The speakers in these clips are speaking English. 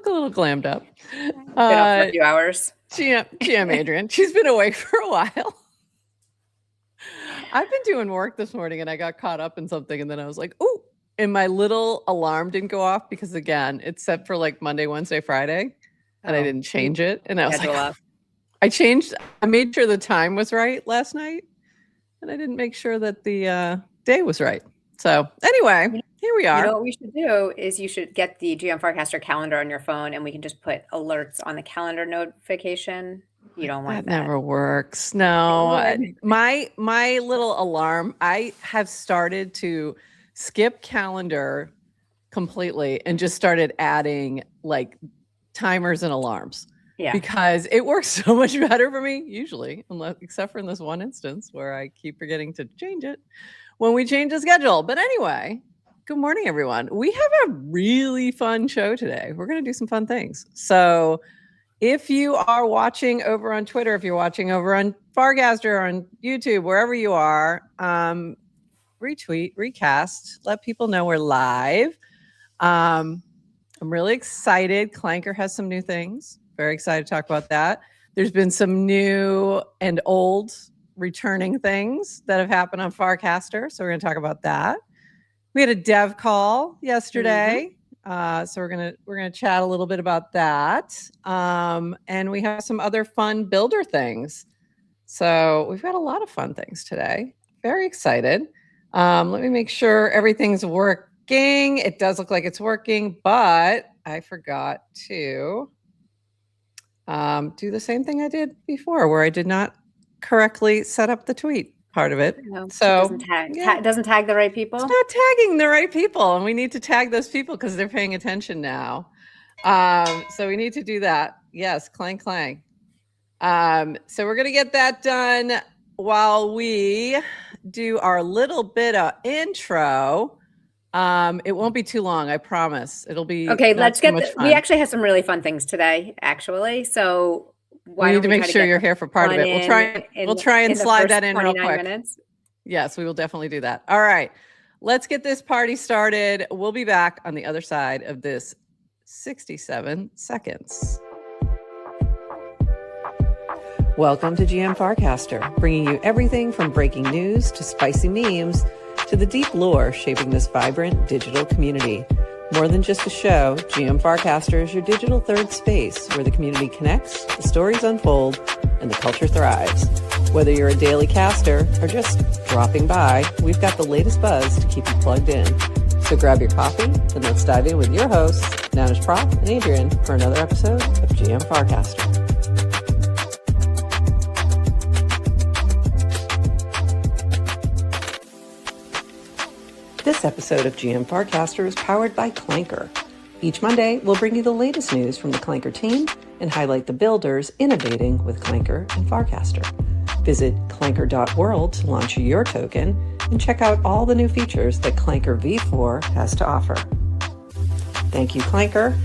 look a little glammed up. Been up for a few hours. GM Adrian. She's been awake for a while. I've been doing work this morning and I got caught up in something and then I was like, oh, and my little alarm didn't go off because again, it's set for like Monday, Wednesday, Friday, and I didn't change it. And I was like, I made sure the time was right last night and I didn't make sure that the day was right. So anyway, here we are. You know what we should do is you should get the GM Farcaster calendar on your phone and we can just put alerts on the calendar notification. You don't want that. Never works. No, my little alarm, I have started to skip calendar completely and just started adding like timers and alarms. Yeah. Because it works so much better for me usually, except for in this one instance where I keep forgetting to change it when we change the schedule. But anyway, good morning, everyone. We have a really fun show today. We're going to do some fun things. So if you are watching over on Twitter, if you're watching over on Farcaster, on YouTube, wherever you are, retweet, recast, let people know we're live. I'm really excited. Clanker has some new things. Very excited to talk about that. There's been some new and old returning things that have happened on Farcaster, so we're going to talk about that. We had a dev call yesterday. So we're gonna chat a little bit about that, and we have some other fun builder things. So we've got a lot of fun things today. Very excited. Let me make sure everything's working. It does look like it's working, but I forgot to do the same thing I did before, where I did not correctly set up the tweet part of it. So it doesn't tag the right people. It's not tagging the right people, and we need to tag those people because they're paying attention now. So we need to do that. Yes, clank. So we're gonna get that done while we do our little bit of intro. It won't be too long, I promise. It'll be okay. Let's get. We actually have some really fun things today, actually. So. We need to make sure you're here for part of it. We'll try and slide that in real quick. Minutes. Yes, we will definitely do that. All right, let's get this party started. We'll be back on the other side of this 67 seconds. Welcome to GM Farcaster, bringing you everything from breaking news to spicy memes to the deep lore shaping this vibrant digital community. More than just a show, GM Farcaster is your digital third space where the community connects, the stories unfold, and the culture thrives. Whether you're a daily caster or just dropping by, we've got the latest buzz to keep you plugged in. So grab your coffee and let's dive in with your hosts, Nanish Prof and Adrian, for another episode of GM Farcaster. This episode of GM Farcaster is powered by Clanker. Each Monday, we'll bring you the latest news from the Clanker team and highlight the builders innovating with Clanker and Farcaster. Visit clanker.world to launch your token and check out all the new features that Clanker V4 has to offer. Thank you, Clanker,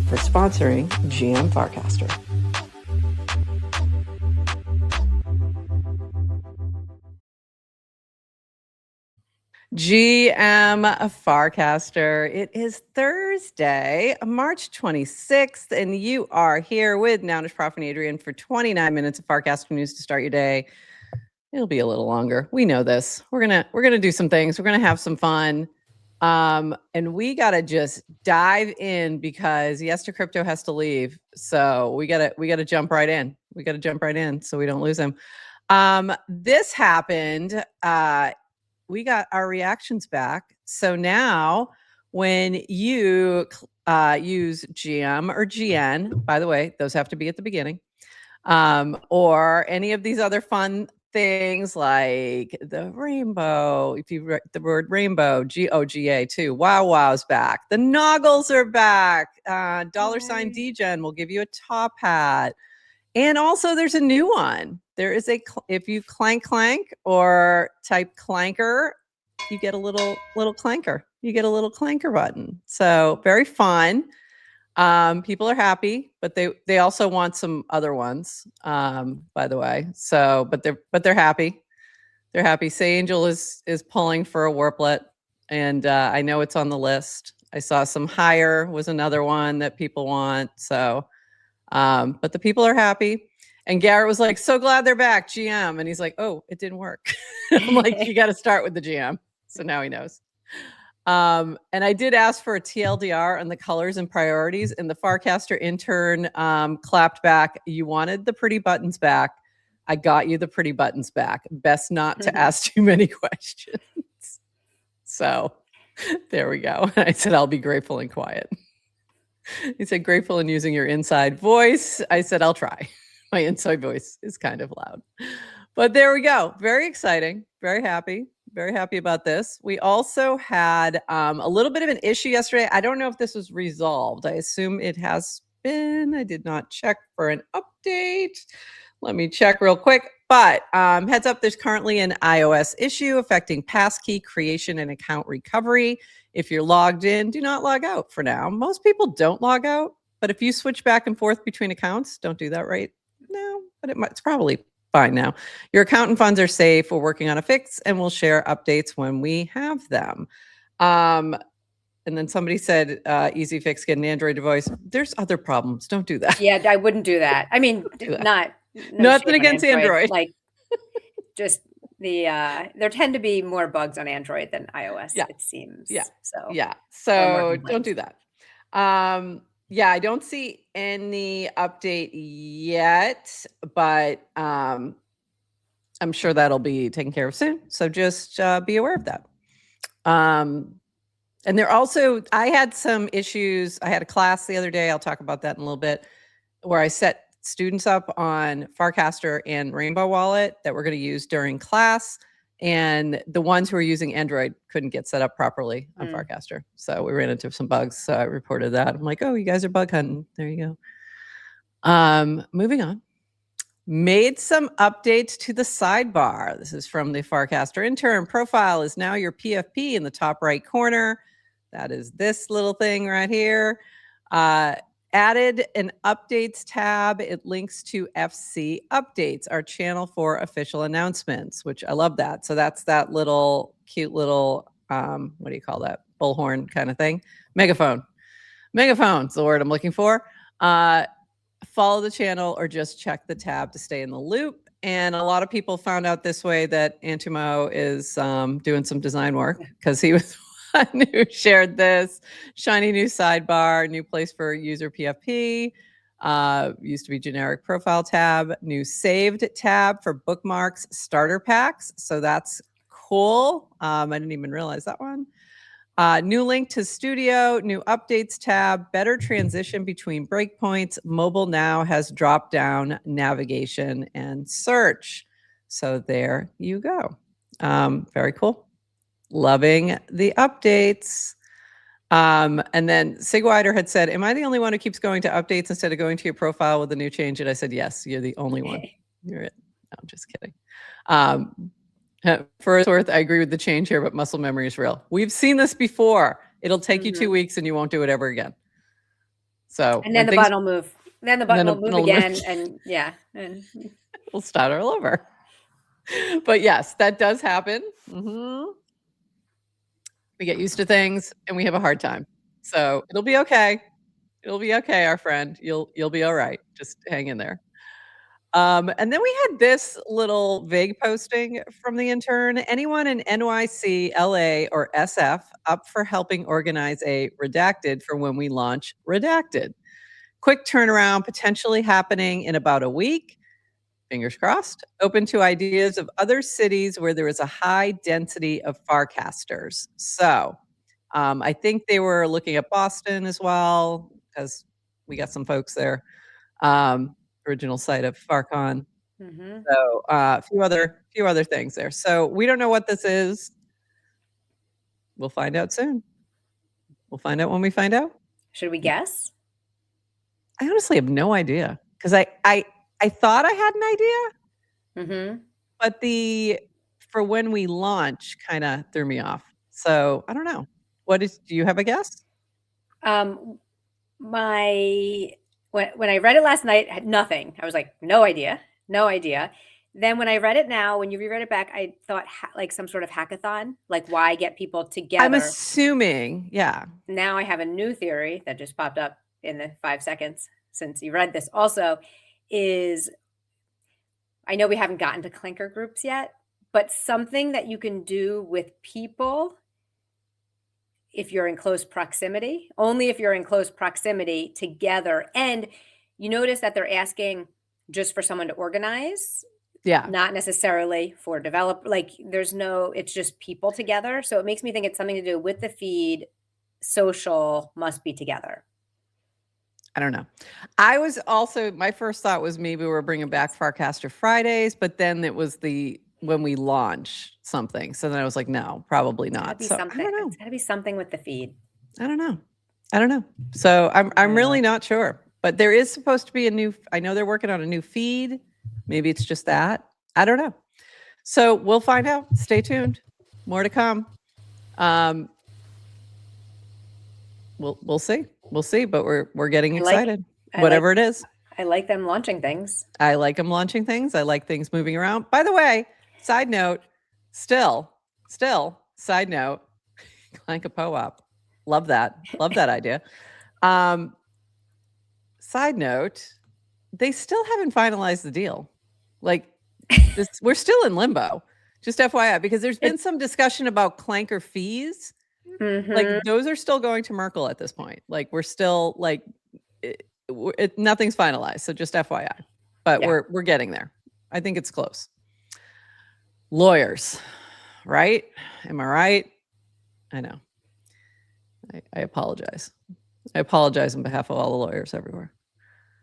for sponsoring GM Farcaster. GM Farcaster. It is Thursday, March 26th, and you are here with Nanish Prof and Adrian for 29 minutes of Farcaster news to start your day. It'll be a little longer. We know this. We're gonna do some things. We're gonna have some fun, and we gotta just dive in because Yester Crypto has to leave, so we gotta jump right in. We gotta jump right in so we don't lose him. This happened. We got our reactions back. So now when you use GM or GN, by the way, those have to be at the beginning, or any of these other fun things like the rainbow, if you write the word rainbow, GOGA too. Wow's back. The Noggles are back. $sign degen will give you a top hat. And also there's a new one. There is if you clank or type clanker, you get a little clanker. You get a little clanker button. So very fun. People are happy, but they also want some other ones, by the way. So, but they're happy. They're happy. Say Angel is pulling for a warplet, and I know it's on the list. I saw some higher was another one that people want. So, but the people are happy. And Garrett was like, so glad they're back, GM. And he's like, oh, it didn't work. I'm like, you got to start with the GM. So now he knows. And I did ask for a TLDR on the colors and priorities, and the Farcaster intern clapped back. You wanted the pretty buttons back. I got you the pretty buttons back. Best not to ask too many questions. So there we go. I said, I'll be grateful and quiet. He said, grateful and using your inside voice. I said, I'll try. My inside voice is kind of loud. But there we go. Very exciting. Very happy. Very happy about this. We also had a little bit of an issue yesterday. I don't know if this was resolved. I assume it has been. I did not check for an update. Let me check real quick. But heads up, there's currently an iOS issue affecting passkey creation and account recovery. If you're logged in, do not log out for now. Most people don't log out, but if you switch back and forth between accounts, don't do that right now, but it's probably fine now. Your account and funds are safe. We're working on a fix and we'll share updates when we have them. And then somebody said, easy fix, get an Android device. There's other problems. Don't do that. Yeah, I wouldn't do that. I mean, not nothing against Android. Like just there tend to be more bugs on Android than iOS, it seems. So don't do that. Yeah, I don't see any update yet, but I'm sure that'll be taken care of soon. So just be aware of that. And there also, I had some issues. I had a class the other day. I'll talk about that in a little bit, where I set students up on Farcaster and Rainbow Wallet that we're going to use during class. And the ones who are using Android couldn't get set up properly on Farcaster. So we ran into some bugs. So I reported that. I'm like, oh, you guys are bug hunting. There you go. Moving on. Made some updates to the sidebar. This is from the Farcaster Intern. Profile is now your PFP in the top right corner. That is this little thing right here. Added an updates tab. It links to FC updates, our channel for official announcements, which I love that. So that's that little cute little, what do you call that? Bullhorn kind of thing. Megaphone. Megaphone's the word I'm looking for. Follow the channel or just check the tab to stay in the loop. And a lot of people found out this way that Antimo is doing some design work because he was one who shared this shiny new sidebar, new place for user PFP, used to be generic profile tab, new saved tab for bookmarks, starter packs. So that's cool. I didn't even realize that one. New link to Studio, new updates tab, better transition between breakpoints. Mobile now has drop down navigation and search. So there you go. Very cool. Loving the updates. And then Sigwider had said, am I the only one who keeps going to updates instead of going to your profile with a new change? And I said, yes, you're the only one. You're it. No, I'm just kidding. For its worth, I agree with the change here, but muscle memory is real. We've seen this before. It'll take you 2 weeks and you won't do it ever again. So, and then the button will move. Then the button will move again. And yeah. And we'll start all over. But yes, that does happen. We get used to things and we have a hard time. So it'll be okay. It'll be okay, our friend. You'll be all right. Just hang in there. And then we had this little vague posting from the intern. Anyone in NYC, LA, or SF up for helping organize a redacted for when we launch redacted? Quick turnaround, potentially happening in about a week. Fingers crossed. Open to ideas of other cities where there is a high density of Farcasters. So I think they were looking at Boston as well, because we got some folks there. Original site of FarCon. So a few other things there. So we don't know what this is. We'll find out soon. We'll find out when we find out. Should we guess? I honestly have no idea, because I thought I had an idea, but for when we launch kind of threw me off. So I don't know. Do you have a guess? When I read it last night, I had nothing. I was like, no idea. Then when I read it now, when you reread it back, I thought like some sort of hackathon, like why get people together? I'm assuming, yeah. Now I have a new theory that just popped up in the 5 seconds since you read this also is, I know we haven't gotten to clinker groups yet, but something that you can do with people if you're in close proximity, only if you're in close proximity together. And you notice that they're asking just for someone to organize. Yeah. Not necessarily for develop, like there's no, it's just people together. So it makes me think it's something to do with the feed. Social must be together. I don't know. I was also, my first thought was maybe we're bringing back Farcaster Fridays, but then it was when we launch something. So then I was like, no, probably not. So I don't know. It's gotta be something with the feed. I don't know. So I'm really not sure, but there is supposed to be I know they're working on a new feed. Maybe it's just that. I don't know. So we'll find out. Stay tuned. More to come. We'll see. We'll see, but we're getting excited. Whatever it is. I like them launching things. I like them launching things. I like things moving around. By the way, side note, still, side note, Clank a po-op. Love that. Love that idea. Side note, they still haven't finalized the deal. Like we're still in limbo. Just FYI, because there's been some discussion about clanker fees. Mm-hmm. Like those are still going to Merkle at this point. Like we're still like nothing's finalized. So just FYI, but we're getting there. I think it's close. Lawyers, right? Am I right? I know. I apologize. I apologize on behalf of all the lawyers everywhere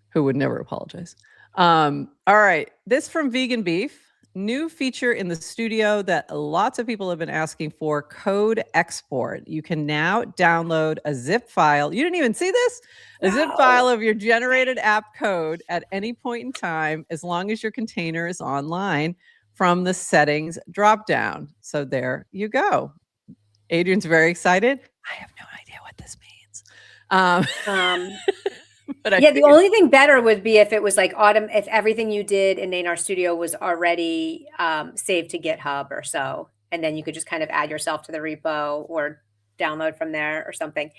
who would never apologize. All right. This from Vegan Beef. New feature in the studio that lots of people have been asking for, code export. You can now download a zip file. You didn't even see this? A zip file of your generated app code at any point in time, as long as your container is online from the settings dropdown. So there you go. Adrian's very excited. I have no idea what this means. But yeah, the only thing better would be if it was like if everything you did in Nanar Studio was already saved to GitHub or so, and then you could just kind of add yourself to the repo or download from there or something.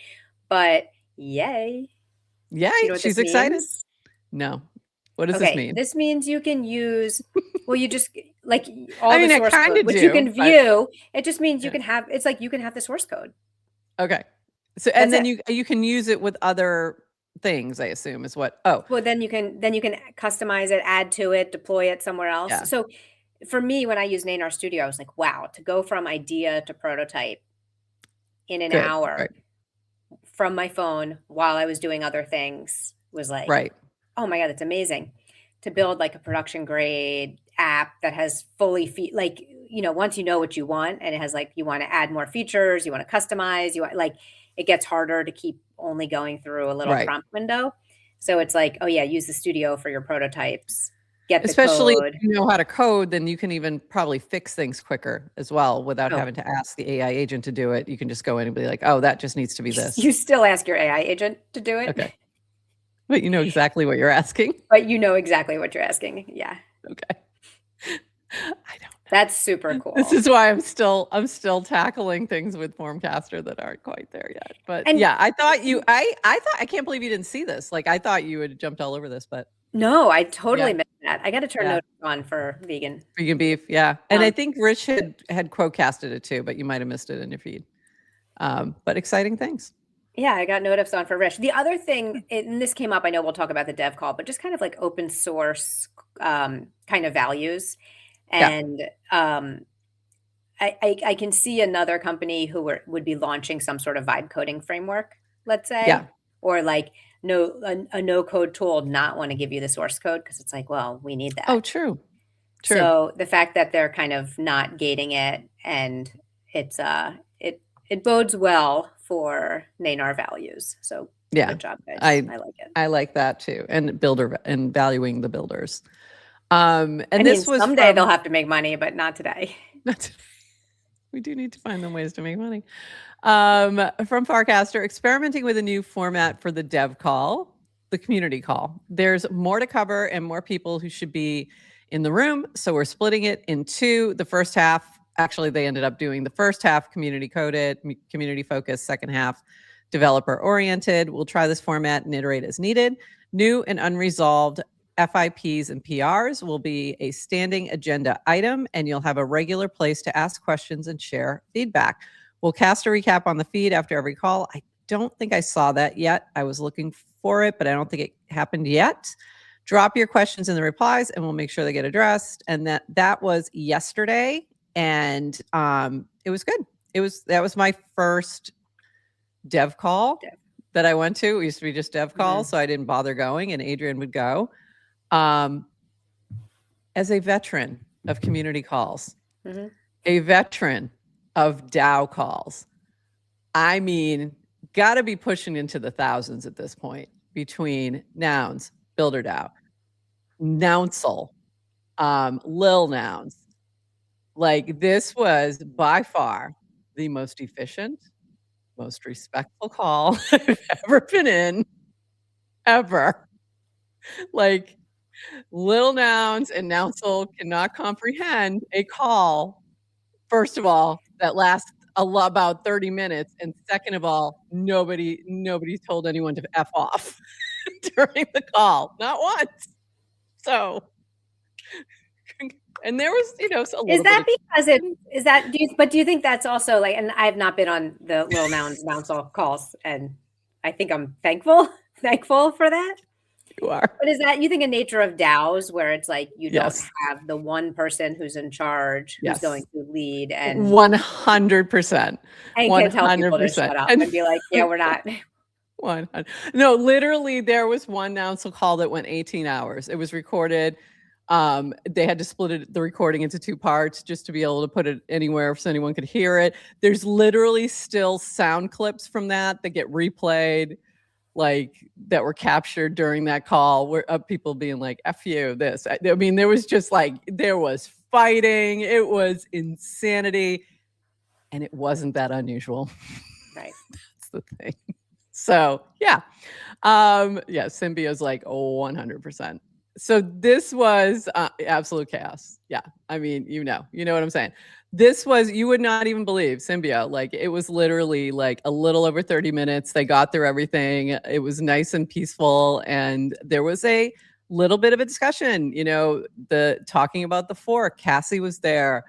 But yay. Yay, you know she's excited. No. What does this mean? This means you can use, well, you just like all the source I code, which you can view. It just means you can have, it's like you can have the source code. Okay. So, and then you can use it with other things, I assume is what, well, then you can customize it, add to it, deploy it somewhere else. Yeah. So for me, when I use Nanar Studio, I was like, wow, to go from idea to prototype in an hour from my phone while I was doing other things was like, oh my God, that's amazing. To build like a production grade app that has fully like, you know, once you know what you want and it has like, you want to add more features, you want to customize, you want like, it gets harder to keep only going through a little prompt window. So it's like, oh yeah, use the studio for your prototypes. Especially if you know how to code, then you can even probably fix things quicker as well without having to ask the AI agent to do it. You can just go in and be like, oh, that just needs to be this. You still ask your AI agent to do it. Okay. But you know exactly what you're asking. But you know exactly what you're asking. Yeah. Okay. I don't. That's super cool. This is why I'm still tackling things with Formcaster that aren't quite there yet. But yeah, I thought I can't believe you didn't see this. Like I thought you had jumped all over this, but no, I totally missed that. I got to turn notes on for vegan beef. Yeah. And I think Rich had quote-casted it too, but you might've missed it in your feed. But exciting things. Yeah, I got notifs on for Rich. The other thing, and this came up, I know we'll talk about the dev call, but just kind of like open source kind of values. And I can see another company who would be launching some sort of vibe coding framework, let's say, or like a no code tool not want to give you the source code because it's like, well, we need that. Oh, true. So the fact that they're kind of not gating it and it's it bodes well for Nanar values. So good job, guys. I like it. I like that too, and valuing the builders. And this was someday they'll have to make money, but not today. We do need to find them ways to make money. From Farcaster, experimenting with a new format for the dev call, the community call. There's more to cover and more people who should be in the room. So we're splitting it in two. The first half, actually, they ended up doing the first half community coded, community focused, second half developer oriented. We'll try this format and iterate as needed. New and unresolved FIPs and PRs will be a standing agenda item, and you'll have a regular place to ask questions and share feedback. We'll cast a recap on the feed after every call. I don't think I saw that yet. I was looking for it, but I don't think it happened yet. Drop your questions in the replies and we'll make sure they get addressed. And that was yesterday, and it was good. That was my first dev call that I went to. It used to be just dev calls, so I didn't bother going, and Adrian would go. As a veteran of community calls, a veteran of DAO calls, I mean, got to be pushing into the thousands at this point between nouns, builder DAO, Nouncil, Lil Nouns. Like, this was by far the most efficient, most respectful call I've ever been in, ever. Like, Lil Nouns and Nouncil cannot comprehend a call, first of all, that lasts about 30 minutes, and second of all, nobody told anyone to F off during the call, not once. So, and there was, you know, a little is that bit because it is that? Do you think that's also like? And I have not been on the Lil Nouncil calls, and I think I'm thankful for that. You are. But is that, you think, a nature of DAOs where it's like you don't have the one person who's in charge who's going to lead, and 100%, and can tell people to shut up and be like, yeah, we're not. 100. No, literally, there was one Nouncil call that went 18 hours. It was recorded. They had to split the recording into two parts just to be able to put it anywhere so anyone could hear it. There's literally still sound clips from that get replayed, like, that were captured during that call, where of people being like, F you, this. I mean, there was just like, there was fighting. It was insanity. And it wasn't that unusual. Right. That's the thing. So, yeah. Symbio's like, 100%. So this was absolute chaos. Yeah. I mean, you know what I'm saying. This was, you would not even believe, Symbio. Like, it was literally like a little over 30 minutes. They got through everything. It was nice and peaceful. And there was a little bit of a discussion, you know, talking about the fork. Cassie was there,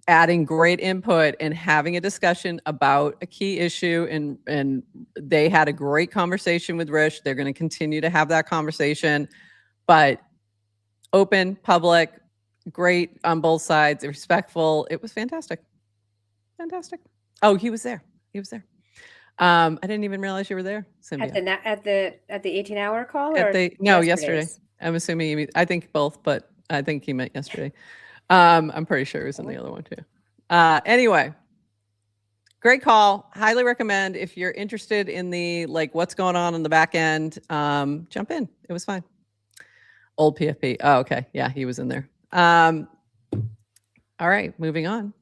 adding great input and having a discussion about a key issue. And they had a great conversation with Rish. They're going to continue to have that conversation, but open, public, great on both sides, respectful. It was fantastic. Fantastic. Oh, he was there. I didn't even realize you were there, Symbio. At the 18-hour call, no, yesterday. I'm assuming I think both, but I think he meant yesterday. I'm pretty sure he was in the other one too. Anyway, great call. Highly recommend, if you're interested in the, like, what's going on in the back end, jump in. It was fine. Old PFP. Oh, okay. Yeah, he was in there. All right, moving on.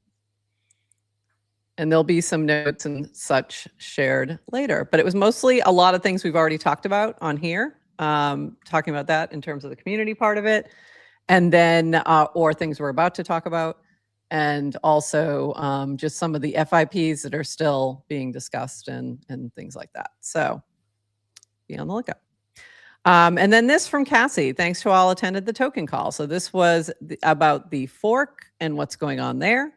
And there'll be some notes and such shared later, but it was mostly a lot of things we've already talked about on here, talking about that in terms of the community part of it, and then, or things we're about to talk about, and also just some of the FIPs that are still being discussed and things like that. So be on the lookout. And then this from Cassie, thanks to all attended the token call. So this was about the fork and what's going on there.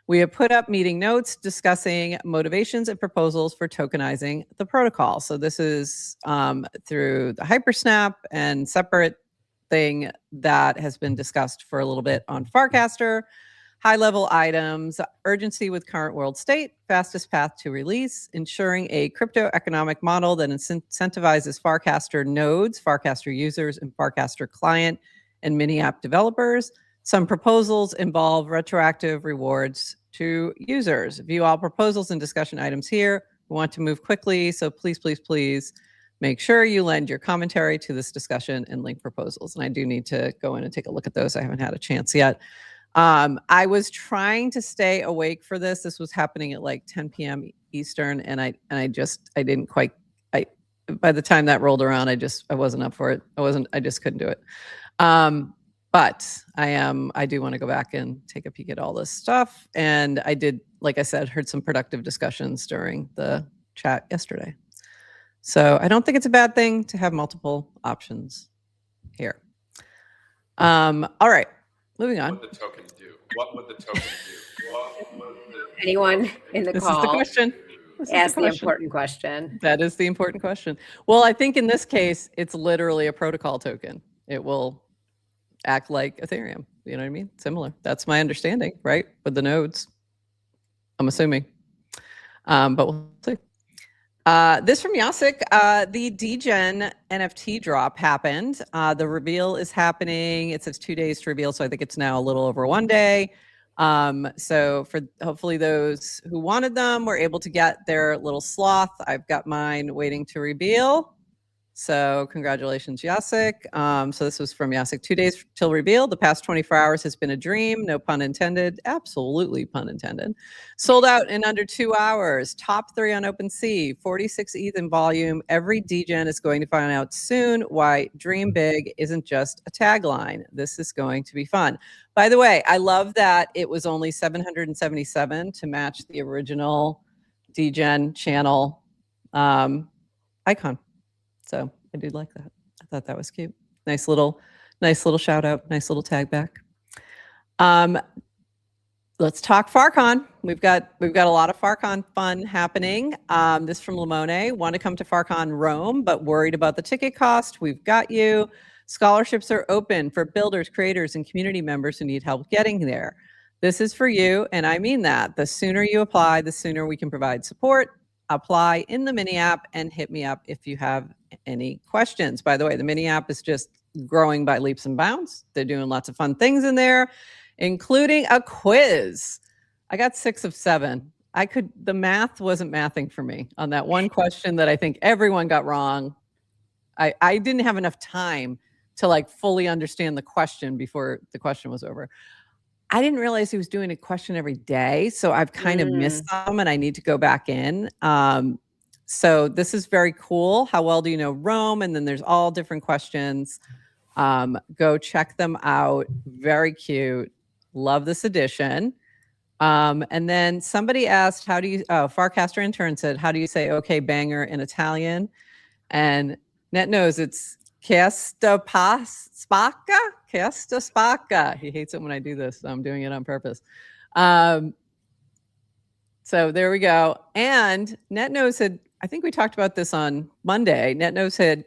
We have put up meeting notes discussing motivations and proposals for tokenizing the protocol. So this is through the Hypersnap and separate thing that has been discussed for a little bit on Farcaster. High-level items, urgency with current world state, fastest path to release, ensuring a crypto economic model that incentivizes Farcaster nodes, Farcaster users, and Farcaster client and mini app developers. Some proposals involve retroactive rewards to users. View all proposals and discussion items here. We want to move quickly, so please, please, please make sure you lend your commentary to this discussion and link proposals. And I do need to go in and take a look at those. I haven't had a chance yet. I was trying to stay awake for this. This was happening at like 10 p.m. Eastern, and I didn't quite. By the time that rolled around, I wasn't up for it. I just couldn't do it. But I do want to go back and take a peek at all this stuff. And I did, like I said, heard some productive discussions during the chat yesterday. So I don't think it's a bad thing to have multiple options here. All right, moving on. What would the token do? What would the token do? Anyone in the call? This is the question. Ask the important question. That is the important question. Well, I think in this case, it's literally a protocol token. It will act like Ethereum. You know what I mean? Similar. That's my understanding, right? With the nodes, I'm assuming. But we'll see. This from Yasik, the degen NFT drop happened. The reveal is happening. It says 2 days to reveal, so I think it's now a little over 1 day. So for hopefully those who wanted them were able to get their little sloth. I've got mine waiting to reveal. So congratulations, Yasik. So this was from Yasik. 2 days till reveal. The past 24 hours has been a dream. No pun intended. Absolutely pun intended. Sold out in under 2 hours. Top 3 on OpenSea. 46 ETH in volume. Every degen is going to find out soon why dream big isn't just a tagline. This is going to be fun. By the way, I love that it was only 777 to match the original degen channel icon. So I do like that. I thought that was cute. Nice little shout out. Nice little tag back. Let's talk FarCon. We've got a lot of FarCon fun happening. This from Limone. Want to come to FarCon Rome, but worried about the ticket cost? We've got you. Scholarships are open for builders, creators, and community members who need help getting there. This is for you, and I mean that. The sooner you apply, the sooner we can provide support. Apply in the mini app and hit me up if you have any questions. By the way, the mini app is just growing by leaps and bounds. They're doing lots of fun things in there, including a quiz. I got 6 of 7. The math wasn't mathing for me on that one question that I think everyone got wrong. I didn't have enough time to like fully understand the question before the question was over. I didn't realize he was doing a question every day, so I've kind of missed some, and I need to go back in. So this is very cool. How well do you know Rome? And then there's all different questions. Go check them out. Very cute. Love this edition. And then somebody asked, Farcaster Intern said, how do you say okay banger in Italian? And Net knows it's Chiesta spacca. He hates it when I do this, so I'm doing it on purpose. So there we go. And NetNose had, I think we talked about this on Monday. NetNose had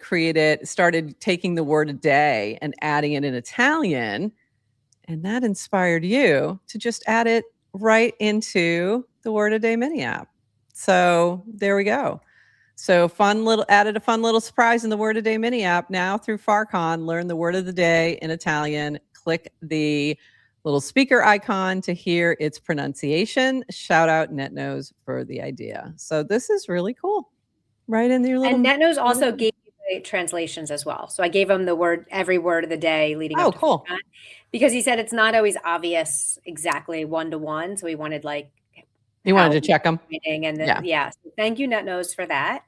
started taking the word a day and adding it in Italian. And that inspired you to just add it right into the word a day mini app. So there we go. So added a fun little surprise in the word a day mini app. Now through FarCon, learn the word of the day in Italian. Click the little speaker icon to hear its pronunciation. Shout out NetNose for the idea. So this is really cool. Right in your little. And NetNose also gave you the translations as well. So I gave him every word of the day leading up to cool. FarCon, because he said it's not always obvious exactly one-to-one. So he wanted he wanted to check them. And then, yeah. So thank you, NetNose, for that.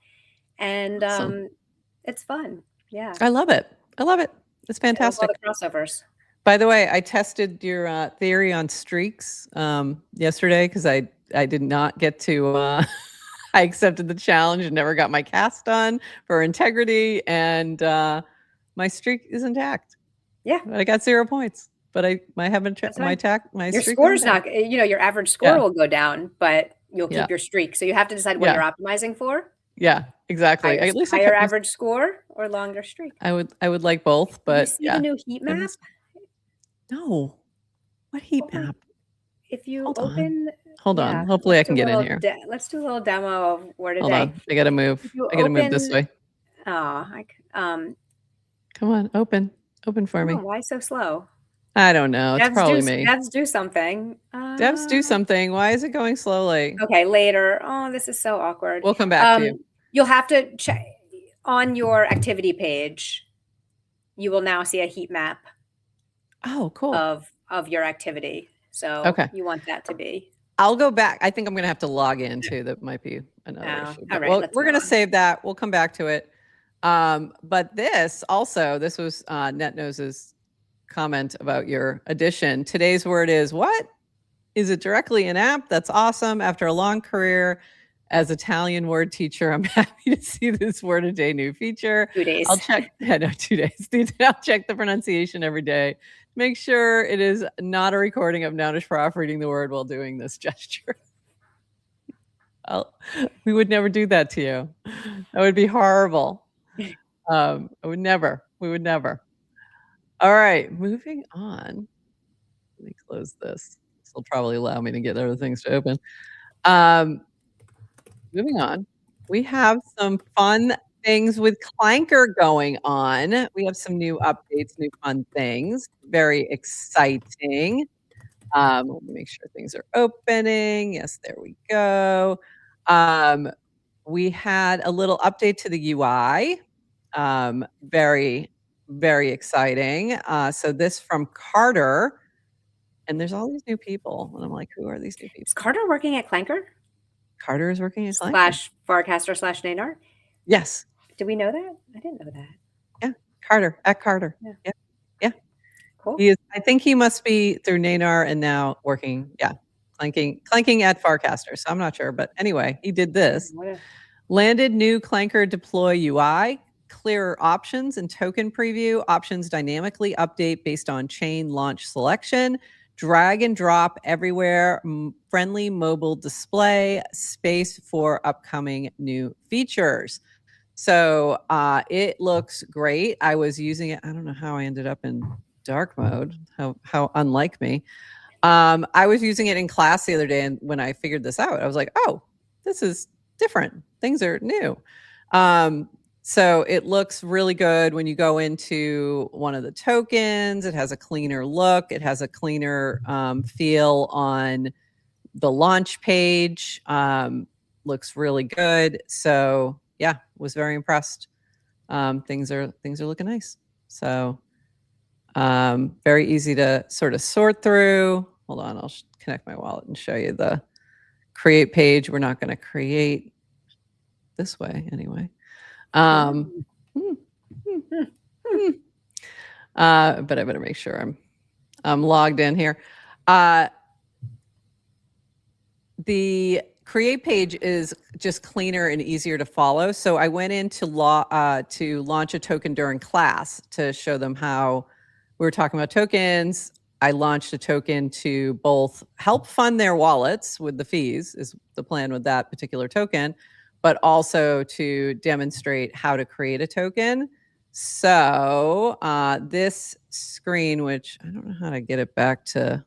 And awesome. It's fun. Yeah. I love it. It's fantastic. All the crossovers. By the way, I tested your theory on streaks yesterday because I did not get to, I accepted the challenge and never got my cast done for integrity. And my streak is intact. Yeah. I got 0 points. But I haven't checked my your score's not, your average score will go down, but you'll keep your streak. So you have to decide what you're optimizing for. Yeah, exactly. At least higher average score or longer streak. I would like both, but you see the new heat map? No. What heat map? If you open. Hold on. Hopefully I can get in here. Let's do a little demo of word a day. Hold on. I gotta move. I gotta move this way. Come on, open for me. Why so slow? I don't know. It's probably me. Devs do something. Devs do something. Why is it going slowly? Okay, later. Oh, this is so awkward. We'll come back to you. You'll have to check on your activity page. You will now see a heat map. Oh, cool. Of your activity. So you want that to be. I'll go back. I think I'm going to have to log in too. That might be another issue. All right, we're going to save that. We'll come back to it. But this was NetNose's comment about your addition. Today's word is what? Is it directly in app? That's awesome. After a long career as Italian word teacher, I'm happy to see this word a day new feature. 2 days. I'll check. Yeah, no, 2 days. I'll check the pronunciation every day. Make sure it is not a recording of Nounish Prof reading the word while doing this gesture. We would never do that to you. That would be horrible. We would never. All right, moving on. Let me close this. This will probably allow me to get other things to open. Moving on. We have some fun things with Clanker going on. We have some new updates, new fun things. Very exciting. Let me make sure things are opening. Yes, there we go. We had a little update to the UI. Very, very exciting. So this from Carter, and there's all these new people, and I'm like, who are these new people? Is Carter working at Clanker? Carter is working at Clanker. /Farcaster /Nanar? Yes. Did we know that? I didn't know that. Yeah, Carter, at Carter. Yeah. Cool. He is, I think he must be through Nanar and now working, clanking at Farcaster. So I'm not sure, but anyway, he did this. Landed new Clanker deploy UI, clearer options and token preview. Options dynamically update based on chain launch selection. Drag and drop everywhere. Friendly mobile display. Space for upcoming new features. So it looks great. I was using it. I don't know how I ended up in dark mode. How unlike me. I was using it in class the other day, and when I figured this out, I was like, oh, this is different. Things are new. So it looks really good when you go into one of the tokens. It has a cleaner look. It has a cleaner feel on the launch page. Looks really good. So yeah, was very impressed. Things are looking nice. So very easy to sort of sort through. Hold on, I'll connect my wallet and show you the create page. We're not going to create this way anyway. But I better make sure I'm logged in here. The create page is just cleaner and easier to follow. So I went in to launch a token during class to show them how we were talking about tokens. I launched a token to both help fund their wallets with the fees, is the plan with that particular token, but also to demonstrate how to create a token. So this screen, which I don't know how to get it back to,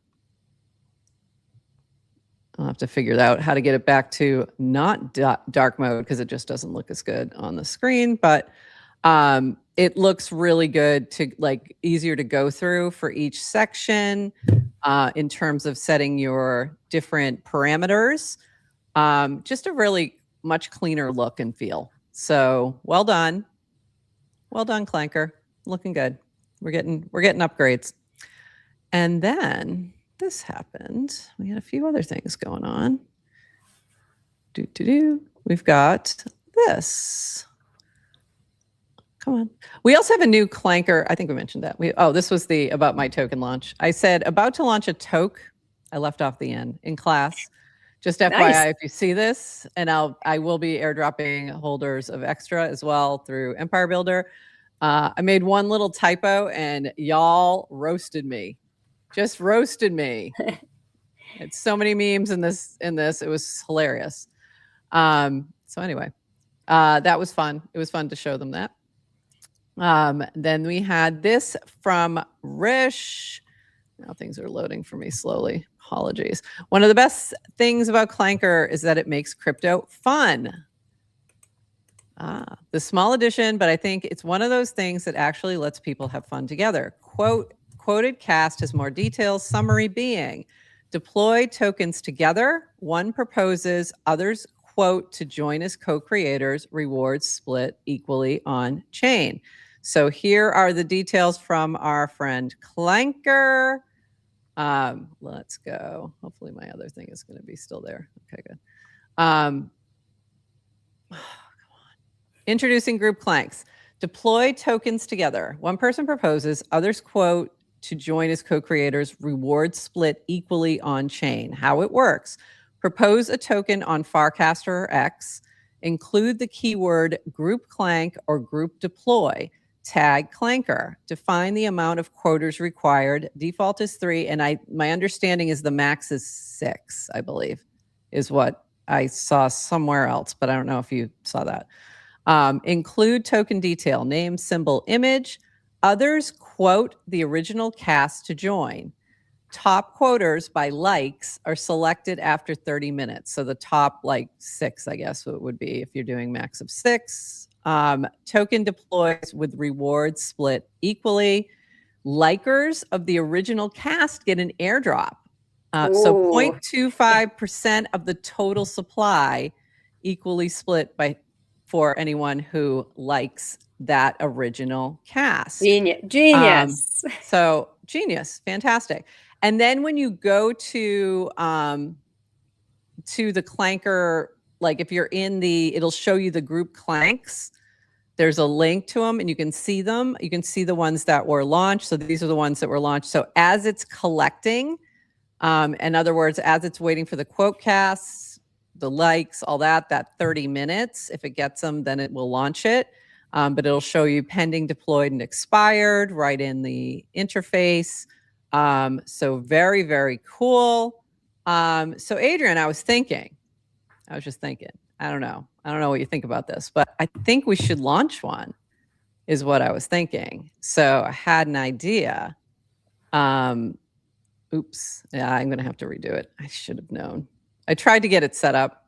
I'll have to figure out how to get it back to not dark mode because it just doesn't look as good on the screen, but it looks really good to easier to go through for each section in terms of setting your different parameters. Just a really much cleaner look and feel. So well done. Well done, Clanker. Looking good. We're getting upgrades. And then this happened. We had a few other things going on. We've got this. Come on. We also have a new Clanker. I think we mentioned that. This was the about my token launch. I said about to launch a toke. I left off the end in class. Just FYI, nice. If you see this, and I will be airdropping holders of extra as well through Empire Builder. I made one little typo and y'all roasted me. Just roasted me. It's so many memes in this. It was hilarious. So anyway, that was fun. It was fun to show them that. Then we had this from Rish. Now things are loading for me slowly. Apologies. One of the best things about Clanker is that it makes crypto fun. The small edition, but I think it's one of those things that actually lets people have fun together. Quoted cast has more details. Summary being, deploy tokens together. One proposes, others quote to join as co-creators. Rewards split equally on chain. So here are the details from our friend Clanker. Let's go. Hopefully my other thing is going to be still there. Okay, good. Come on. Introducing group clanks. Deploy tokens together. One person proposes, others quote to join as co-creators, rewards split equally on chain. How it works: propose a token on Farcaster or X, include the keyword group clank or group deploy, tag Clanker, define the amount of quoters required. Default is 3, and my understanding is the max is 6, I believe, is what I saw somewhere else, but I don't know if you saw that. Include token detail, name, symbol, image. Others quote the original cast to join. Top quoters by likes are selected after 30 minutes. So the top 6, I guess it would be if you're doing max of 6. Token deploys with rewards split equally. Likers of the original cast get an airdrop. So 0.25% of the total supply equally split for anyone who likes that original cast. Genius. So genius, fantastic. And then when you go to the Clanker, if you're in it'll show you the group clanks. There's a link to them and you can see them. You can see the ones that were launched. So these are the ones that were launched. So as it's collecting, in other words, as it's waiting for the quote casts, the likes, all that 30 minutes, if it gets them, then it will launch it. But it'll show you pending, deployed, and expired right in the interface. So very, very cool. So Adrian, I was just thinking, I don't know what you think about this, but I think we should launch one, is what I was thinking. So I had an idea. Oops. Yeah, I'm going to have to redo it. I should have known. I tried to get it set up.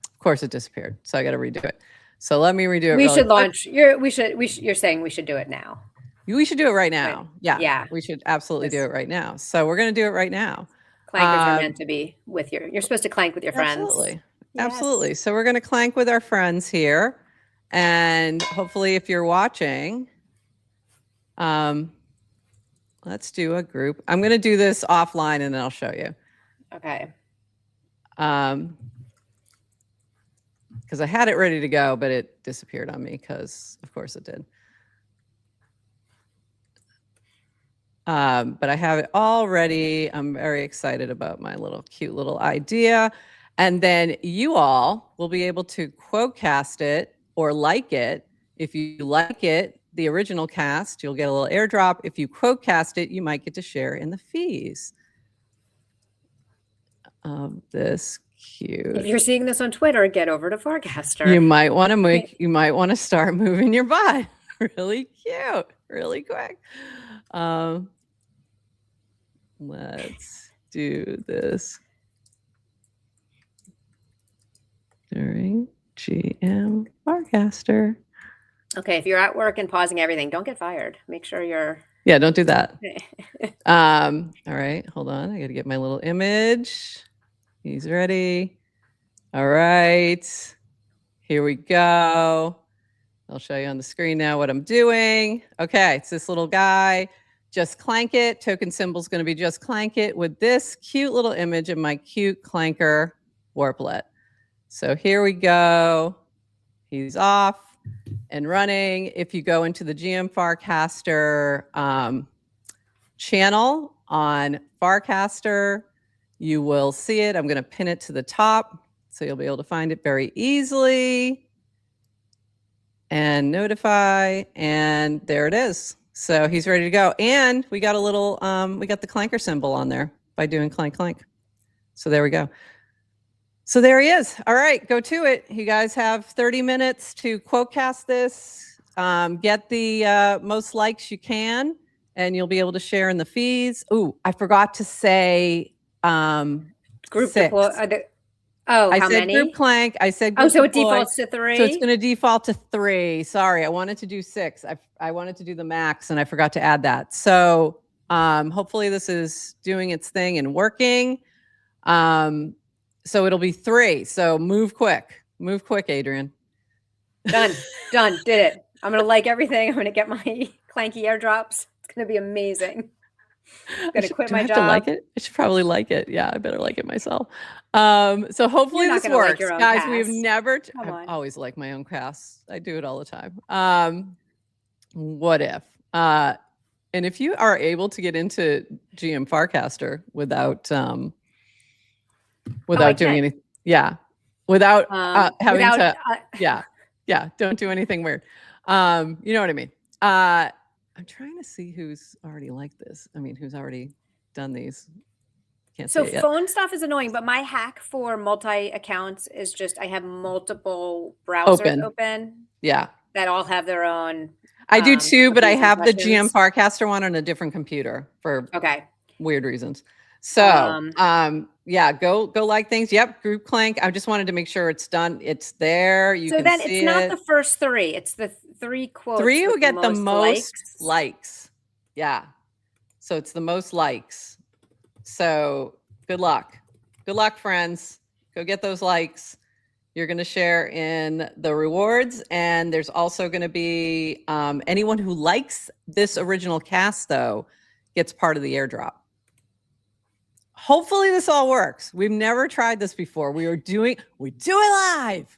Of course, it disappeared. So I got to redo it. So let me redo it. We should launch. You're saying we should do it now. We should do it right now. Right. Yeah. We should absolutely do it right now. So we're going to do it right now. Clankers are meant to be with you're supposed to clank with your friends. Absolutely. Yes. Absolutely. So we're going to clank with our friends here. And hopefully if you're watching, let's do a group. I'm going to do this offline and then I'll show you. Okay. Because I had it ready to go, but it disappeared on me because of course it did. But I have it all ready. I'm very excited about my cute little idea. And then you all will be able to quote cast it or like it. If you like it, the original cast, you'll get a little airdrop. If you quote cast it, you might get to share in the fees of this cute. If you're seeing this on Twitter, get over to Farcaster. You might want to start moving your bot. Really cute, really quick. Let's do this during GM Farcaster. Okay, if you're at work and pausing everything, don't get fired. Make sure you're... Yeah, don't do that. All right, hold on. I got to get my little image. He's ready. All right, here we go. I'll show you on the screen now what I'm doing. Okay, it's this little guy. Just Clank It. Token symbol is going to be just Clank It with this cute little image of my cute Clanker warplet. So here we go. He's off and running. If you go into the GM Farcaster channel on Farcaster, you will see it. I'm going to pin it to the top so you'll be able to find it very easily and notify. And there it is. So he's ready to go. And we got a little, we got the Clanker symbol on there by doing clank, clank. So there we go. So there he is. All right, go to it. You guys have 30 minutes to quote cast this, get the most likes you can, and you'll be able to share in the fees. Ooh, I forgot to say group 6. deploy. I how said many? Group clank. I said group so it deploy. defaults to 3? So it's going to default to 3. Sorry, I wanted to do 6. I wanted to do the max, and I forgot to add that. So hopefully this is doing its thing and working. So it'll be 3. So move quick. Move quick, Adrian. Done. Done. Did it. I'm going to like everything. I'm going to get my clanky airdrops. It's going to be amazing. I'm going to quit my job. To like it? I should probably like it. Yeah, I better like it myself. So hopefully this works. Like guys, cast. we've never... I always like my own casts. I do it all the time. What if? And if you are able to get into GM Farcaster without doing anything, without having to, don't do anything weird. You know what I mean? I'm trying to see who's already like this. I mean, who's already done these. Can't so see it yet. Phone stuff is annoying, but my hack for multi-accounts is just I have multiple browsers open. Yeah. That all have their own. I do too, but I have the GM Farcaster one on a different computer for weird reasons. So, yeah, go like things. Yep, group Clank. I just wanted to make sure it's done. It's there. You can see it's not the first three. It's the three quotes. Three who get the most likes. Yeah. So it's the most likes. So good luck. Good luck, friends. Go get those likes. You're going to share in the rewards. And there's also going to be anyone who likes this original cast, though, gets part of the airdrop. Hopefully this all works. We've never tried this before. We do it live.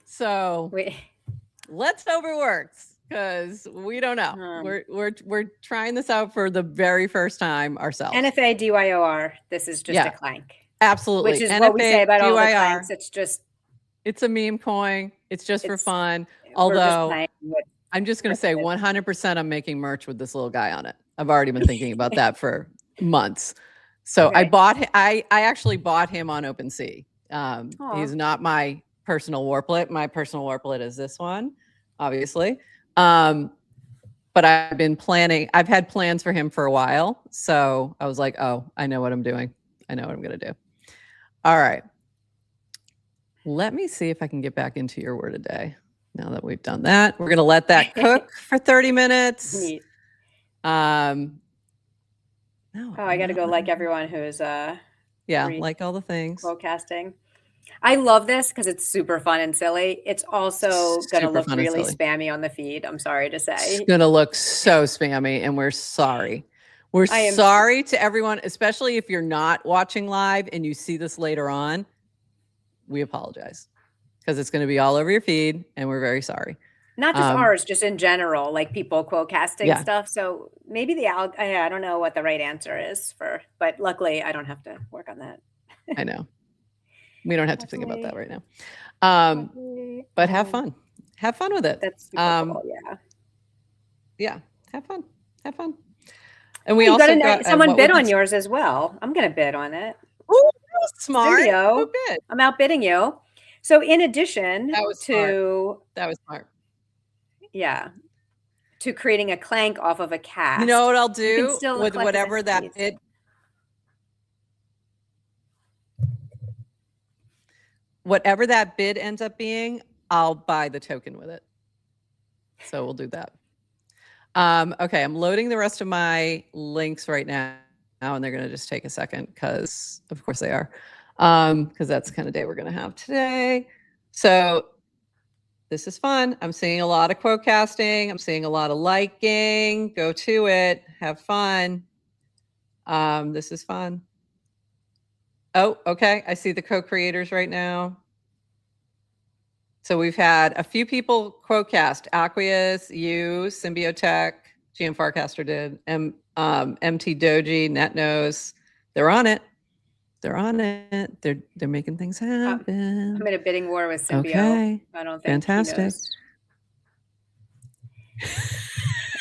So let's hope it works, because we don't know. We're trying this out for the very first time ourselves. NFA DYOR. This is just a clank. Absolutely. Which is NFA, what we say about DYR. all the clanks. It's a meme coin. It's just for fun. Although I'm just going to say 100% I'm making merch with this little guy on it. I've already been thinking about that for months. So I actually bought him on OpenSea. He's not my personal warplet. My personal warplet is this one, obviously. But I've been planning. I've had plans for him for a while. So I was like, oh, I know what I'm doing. I know what I'm going to do. All right. Let me see if I can get back into your word a day. Now that we've done that, we're going to let that cook for 30 minutes. Neat. No, I got to go like everyone who's like all the things. Quote-casting. I love this because it's super fun and silly. It's also going to look really spammy on the feed. I'm sorry to say. It's going to look so spammy, and we're sorry. We're sorry to everyone, especially if you're not watching live and you see this later on. We apologize, because it's going to be all over your feed, and we're very sorry. Not just ours, just in general, like people quote-casting stuff. So maybe I don't know what the right answer is but luckily I don't have to work on that. I know. We don't have to think about that right now. But have fun. Have fun with it. That's super cool, yeah. Have fun. Have fun. And we also got someone bid on yours as well. I'm going to bid on it. Oh, smart. Studio, I'm outbidding you. So in addition that was smart. Yeah. To creating a clank off of a cast. You know what I'll do with whatever that bid. Whatever that bid ends up being, I'll buy the token with it. So we'll do that. Okay, I'm loading the rest of my links right now, and they're going to just take a second, because of course they are, because that's the kind of day we're going to have today. So this is fun. I'm seeing a lot of quote casting. I'm seeing a lot of liking. Go to it. Have fun. This is fun. Oh, okay. I see the co-creators right now. So we've had a few people quote cast. Aqueous, you, Symbiotech, GM Farcaster did, MT Doji, NetNose. They're on it. They're on it. They're making things happen. I'm in a bidding war with Symbio. Okay. I don't think fantastic.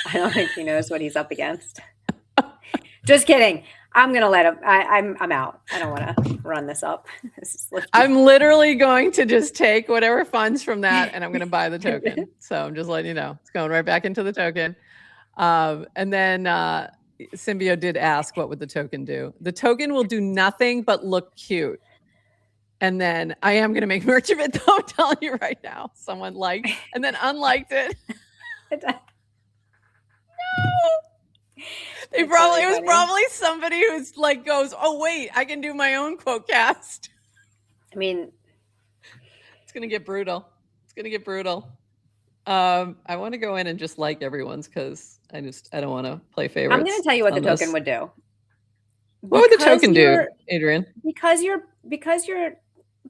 I don't think he knows what he's up against. Just kidding. I'm gonna let him. I'm out. I don't want to run this up. I'm literally going to just take whatever funds from that, and I'm going to buy the token. So I'm just letting you know, it's going right back into the token. And then Symbio did ask, what would the token do? The token will do nothing but look cute. And then I am going to make merch of it, though. I'm telling you right now. Someone liked and then unliked it. No. It was probably somebody who's like goes, oh wait, I can do my own quote cast. I mean, it's gonna get brutal. It's gonna get brutal. I want to go in and just like everyone's, because I don't want to play favorites. I'm gonna tell you what the token would do. What would the token do, Adrian? Because you're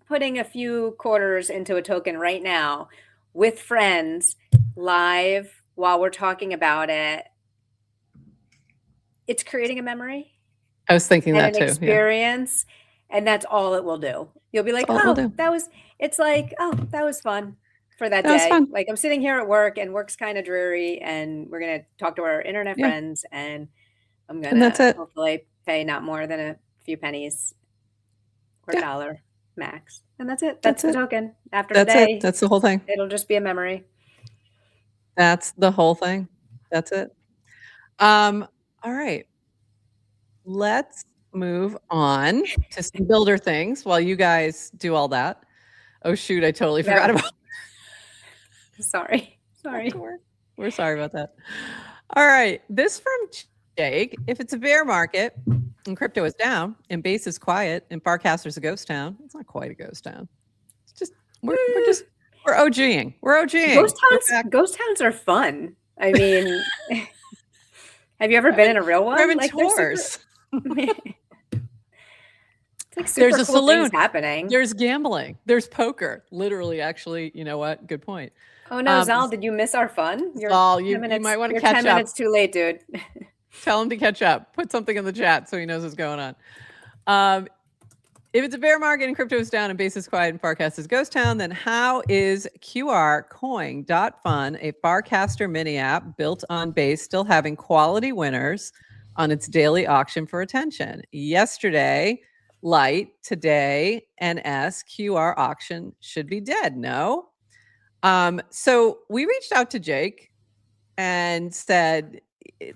putting a few quarters into a token right now with friends live while we're talking about it. it's creating a memory. I was thinking and that an too. experience, and that's all it will do. You'll be like, oh, that was. It's like, oh, that was fun for that day. Like I'm sitting here at work, and work's kind of dreary, and we're gonna talk to our internet friends, and I'm gonna hopefully pay not more than a few pennies or $1 max, and that's it. That's the token. After today, that's the whole thing. It'll just be a memory. That's the whole thing. That's it. All right. Let's move on to some builder things while you guys do all that. Oh shoot, I totally forgot about. Sorry. We're sorry about that. All right. This from Jake. If it's a bear market and crypto is down and base is quiet and Farcaster's a ghost town, it's not quite a ghost town. It's just we're OGing. We're OGing. Ghost towns are fun. I mean, have you ever been in a real one? We're having tours. It's like there's a saloon happening. There's gambling. There's poker. Literally, actually, you know what? Good point. Oh no, Zal, did you miss our fun? Zal, you might want to catch up. 10 minutes too late, dude. Tell him to catch up. Put something in the chat so he knows what's going on. If it's a bear market and crypto is down and base is quiet and Farcast is ghost town, then how is QRcoin.fun, a Farcaster mini app built on base, still having quality winners on its daily auction for attention? Yesterday, light, today, NS, QR auction should be dead. No. So we reached out to Jake and said,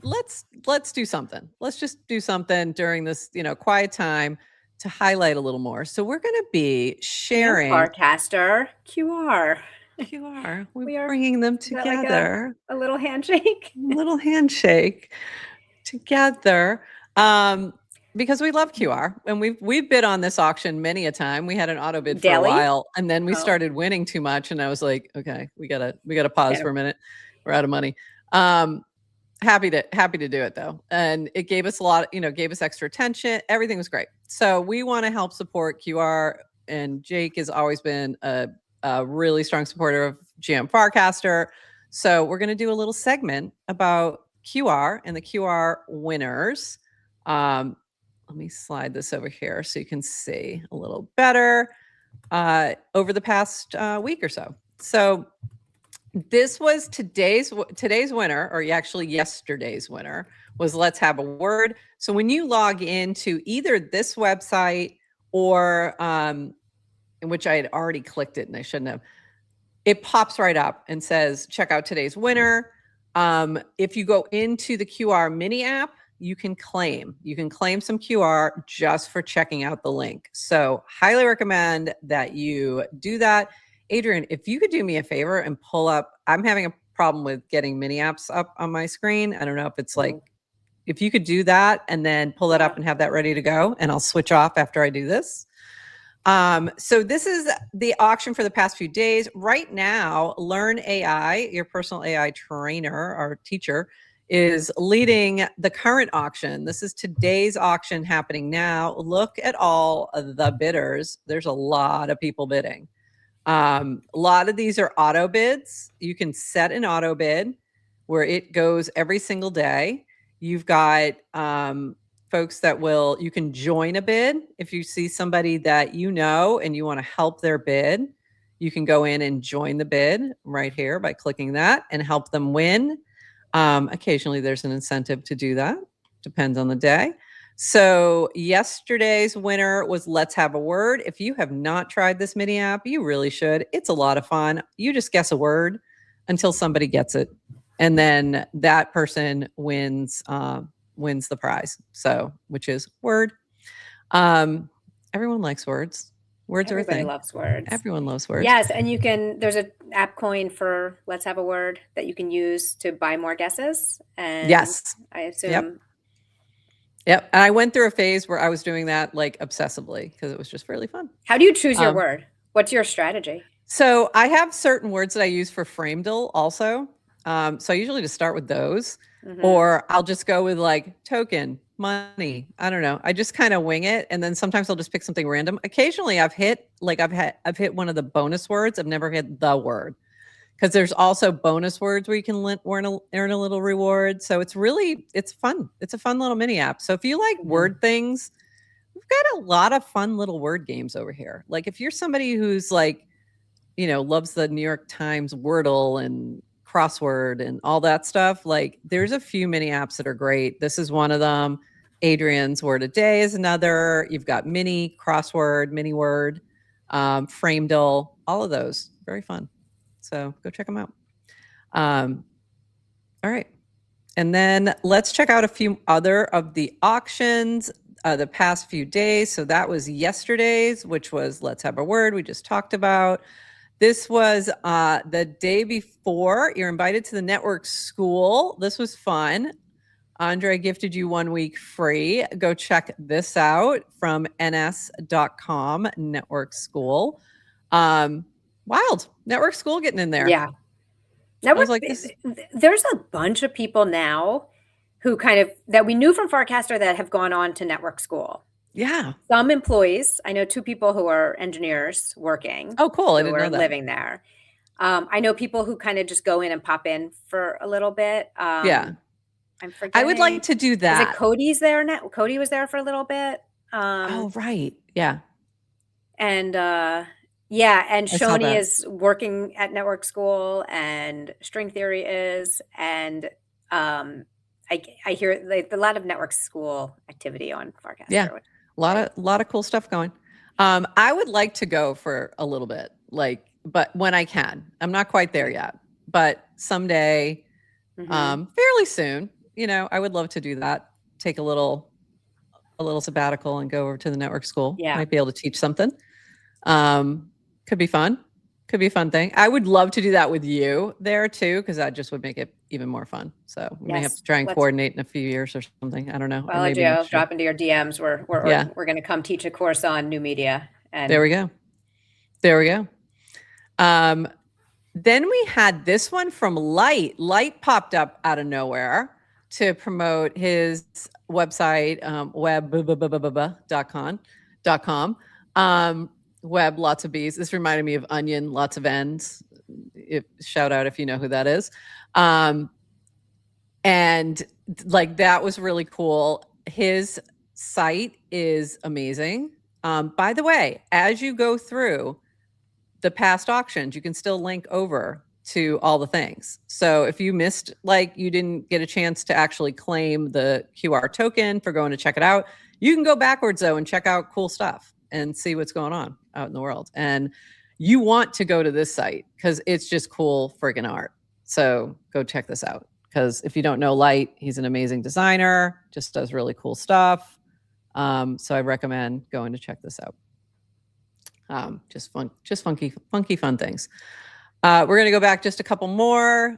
let's do something. Let's just do something during this, quiet time to highlight a little more. So we're going to be sharing Farcaster QR. We are bringing them together. Like a little handshake. Little handshake together. Because we love QR, and we've bid on this auction many a time. We had an auto bid for a while, and then we started winning too much, and I was like, okay, we gotta pause for a minute. We're out of money. Happy to do it though, and it gave us a lot. Gave us extra attention. Everything was great. So we want to help support QR, and Jake has always been a really strong supporter of GM Farcaster. So we're gonna do a little segment about QR and the QR winners. Let me slide this over here so you can see a little better over the past week or so. So this was today's winner, or actually yesterday's winner, was Let's Have a Word. So when you log into either this website or in which I had already clicked it and I shouldn't have, it pops right up and says, check out today's winner. If you go into the QR mini app, you can claim some QR just for checking out the link. So highly recommend that you do that. Adrian, if you could do me a favor and pull up, I'm having a problem with getting mini apps up on my screen. I don't know if it's like, if you could do that and then pull that up and have that ready to go, and I'll switch off after I do this. So this is the auction for the past few days. Right now, Learn AI, your personal AI trainer or teacher, is leading the current auction. This is today's auction happening now. Look at all of the bidders. There's a lot of people bidding. A lot of these are auto bids. You can set an auto bid where it goes every single day. You've got folks that you can join a bid. If you see somebody that you know and you want to help their bid, you can go in and join the bid right here by clicking that and help them win. Occasionally there's an incentive to do that. Depends on the day. So yesterday's winner was Let's Have a Word. If you have not tried this mini app, you really should. It's a lot of fun. You just guess a word until somebody gets it. And then that person wins the prize. So, which is word. Everyone likes words. Words are a thing. Everybody loves words. Everyone loves words. Yes, and there's an app coin for Let's Have a Word that you can use to buy more guesses. And yes. I assume. Yep. And I went through a phase where I was doing that like obsessively because it was just really fun. How do you choose your word? What's your strategy? So I have certain words that I use for Framedle also. So I usually just start with those, or I'll just go with like token, money. I don't know. I just kind of wing it. And then sometimes I'll just pick something random. Occasionally I've hit one of the bonus words. I've never hit the word because there's also bonus words where you can earn a little reward. So it's fun. It's a fun little mini app. So if you like word things, we've got a lot of fun little word games over here. Like if you're somebody who's like, loves the New York Times Wordle and crossword and all that stuff, like there's a few mini apps that are great. This is one of them. Adrian's Word a Day is another. You've got mini crossword, mini word, Framedle, all of those. Very fun. So go check them out. All right. And then let's check out a few other of the auctions the past few days. So that was yesterday's, which was Let's Have a Word we just talked about. This was the day before. You're invited to the network school. This was fun. Andre gifted you 1 week free. Go check this out from ns.com, network school. Wild. Network school getting in there. Yeah. There's a bunch of people now who that we knew from Farcaster that have gone on to network school. Yeah. Some employees. I know 2 people who are engineers working. Oh, cool. I didn't know that. Living there. I know people who kind of just go in and pop in for a little bit. Yeah. I'm forgetting. I would like to do that. Is it Cody's there now? Cody was there for a little bit. Oh, right. Yeah. And and Shoni is working at network school, and string theory is, and I hear a lot of network school activity on Farcaster. Yeah, a lot of cool stuff going. I would like to go for a little bit, but when I can. I'm not quite there yet, but someday, fairly soon. I would love to do that. Take a little sabbatical and go over to the network school. Yeah, might be able to teach something. Could be fun. Could be a fun thing. I would love to do that with you there too, because that just would make it even more fun. So we may have to try and coordinate in a few years or something. I don't know. Well, maybe drop into your DMs. We're going to come teach a course on new media. And there we go. Then we had this one from Light. Light popped up out of nowhere to promote his website, web.com. Web, lots of B's. This reminded me of Onion, lots of N's. Shout out if you know who that is. And that was really cool. His site is amazing. By the way, as you go through the past auctions, you can still link over to all the things. So if you missed, you didn't get a chance to actually claim the QR token for going to check it out, you can go backwards though and check out cool stuff and see what's going on out in the world. And you want to go to this site because it's just cool friggin' art. So go check this out. Because if you don't know Light, he's an amazing designer, just does really cool stuff. So I recommend going to check this out. Just funky fun things. We're going to go back just a couple more.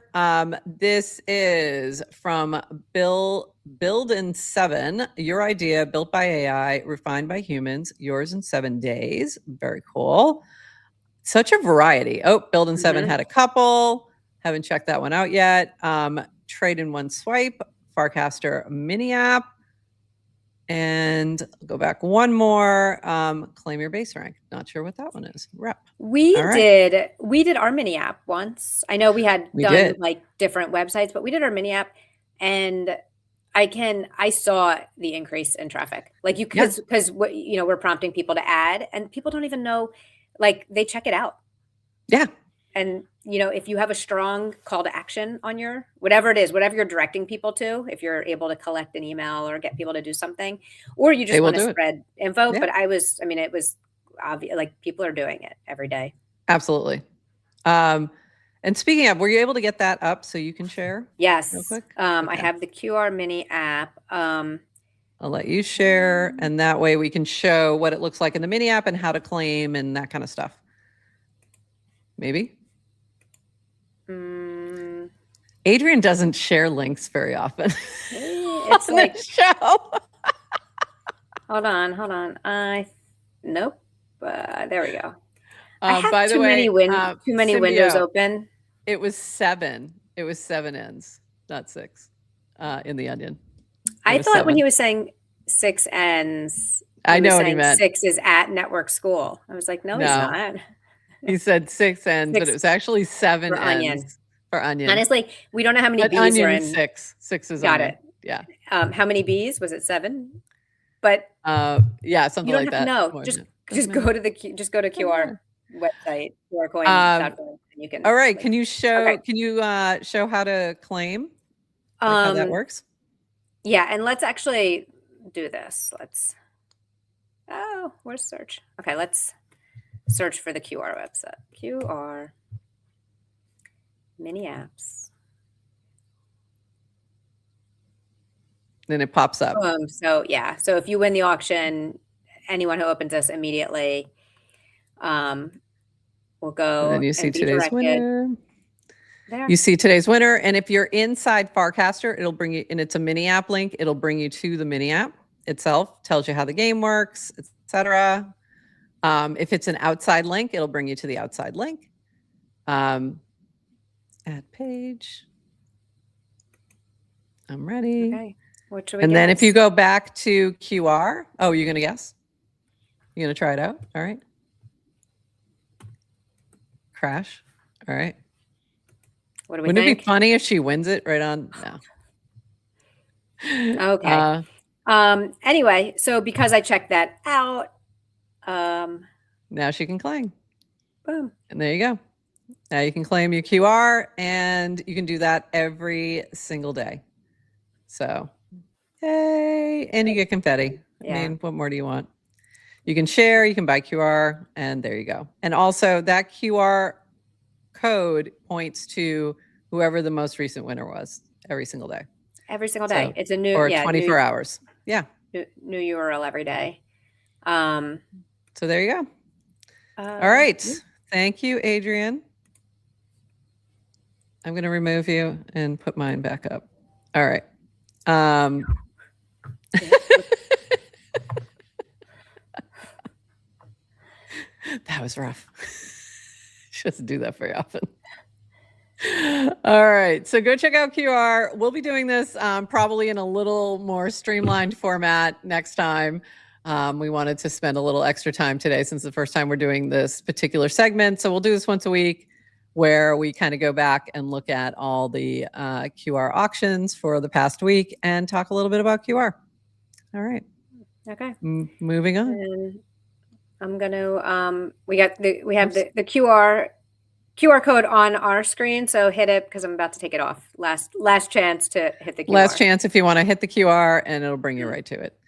This is from Build in 7. Your idea, built by AI, refined by humans. Yours in 7 days. Very cool. Such a variety. Oh, Build in 7 had a couple. Haven't checked that one out yet. Trade in 1 swipe. Farcaster mini app. And I'll go back one more. Claim your base rank. Not sure what that one is. Rep. We did our mini app once. I know we had done different websites, but we did our mini app, and I saw the increase in traffic. Because we're prompting people to add, and people don't even know, they check it out. Yeah. And if you have a strong call to action on your whatever it is, whatever you're directing people to, if you're able to collect an email or get people to do something, or you just want to spread info. Yeah. But it was obvious, people are doing it every day. Absolutely. And speaking of, were you able to get that up so you can share? Yes. Real quick? Okay. I have the QR mini app. I'll let you share, and that way we can show what it looks like in the mini app and how to claim and that kind of stuff. Maybe. Adrian doesn't share links very often. It's on the show. Hold on. Nope. There we go. I have by the way, too many windows open. It was 7. It was 7 ends, not 6. In the Onion. I thought 7. When he was saying 6 ends, I know what he meant. 6 is at network school. I was like, no, he's not. He said 6 ends, but it was actually 7 for ends onion. for onion. Honestly, we don't know how many but bees onion are is in. 6. 6 is Got onion. it. Yeah. How many bees? Was it 7? But yeah, something like that. No, just go to QR website, QRcoin.com, and you can. All right. Can you show? Can you show how to claim? Like how that works? Yeah, and let's actually do this. Where's search? Okay, let's search for the QR website. QR mini apps. Then it pops up. So if you win the auction, anyone who opens this immediately will go and then you see be today's directed. winner. There. You see today's winner, and if you're inside Farcaster, it'll bring you, and it's a mini app link. It'll bring you to the mini app itself. Tells you how the game works, etc. If it's an outside link, it'll bring you to the outside link. Add page. I'm ready. Okay. What should we And guess? then if you go back to QR, oh, you're gonna guess? You're gonna try it out? All right. Crash. All right. What do we Wouldn't think? it be funny if she wins it right on? No. Okay. Anyway, so because I checked that out, now she can claim. Boom. And there you go. Now you can claim your QR, and you can do that every single day. So, yay. And you get confetti. Yeah. I mean, what more do you want? You can share, you can buy QR, and there you go. And also that QR code points to whoever the most recent winner was every single day. Every single day. So, it's a new, or 24 hours. Yeah. New URL every day. So there you go. All right. Thank you, Adrian. I'm going to remove you and put mine back up. All right. That was rough. She doesn't do that very often. All right. So go check out QR. We'll be doing this probably in a little more streamlined format next time. We wanted to spend a little extra time today since the first time we're doing this particular segment. So we'll do this once a week where we kind of go back and look at all the QR auctions for the past week and talk a little bit about QR. All right. Okay. Moving on. And I'm going to, we have the QR code on our screen. So hit it because I'm about to take it off. Last chance to hit the QR. Last chance if you want to hit the QR, and it'll bring you right to it.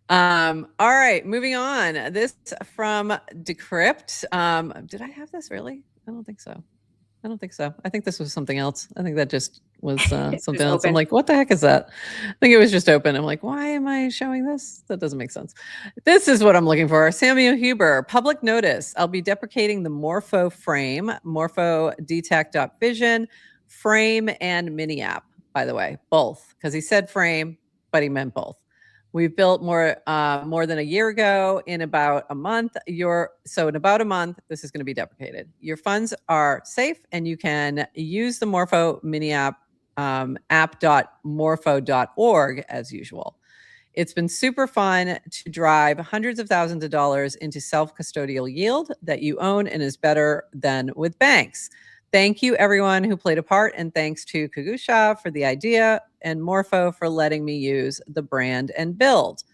All right, moving on. This from Decrypt. Did I have this really? I don't think so. I think this was something else. I think that just was something else. I'm like, what the heck is that? I think it was just open. I'm like, why am I showing this? That doesn't make sense. This is what I'm looking for. Samuel Huber, public notice. I'll be deprecating the Morpho frame, Morpho detect.vision, frame and mini app, by the way, both, because he said frame, but he meant both. We've built more than a year ago. In about a month, in about a month, this is going to be deprecated. Your funds are safe, and you can use the Morpho mini app, app.morpho.org as usual. It's been super fun to drive hundreds of thousands of dollars into self-custodial yield that you own and is better than with banks. Thank you, everyone who played a part, and thanks to Kagusha for the idea and Morpho for letting me use the brand and build.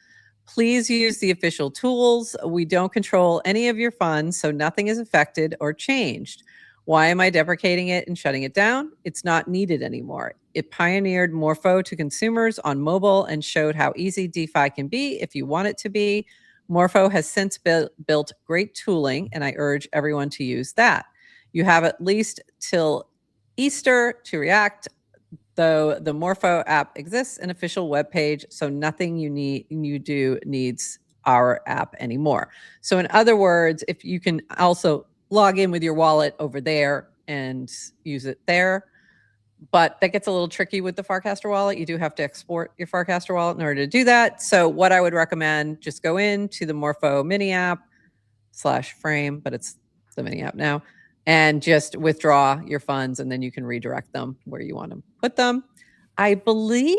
Please use the official tools. We don't control any of your funds, so nothing is affected or changed. Why am I deprecating it and shutting it down? It's not needed anymore. It pioneered Morpho to consumers on mobile and showed how easy DeFi can be if you want it to be. Morpho has since built great tooling, and I urge everyone to use that. You have at least till Easter to react, though the Morpho app exists, an official web page, so nothing you do needs our app anymore. So in other words, if you can also log in with your wallet over there and use it there, but that gets a little tricky with the Farcaster wallet. You do have to export your Farcaster wallet in order to do that. So what I would recommend, just go into the Morpho mini app /frame, but it's the mini app now, and just withdraw your funds, and then you can redirect them where you want to put them. I believe,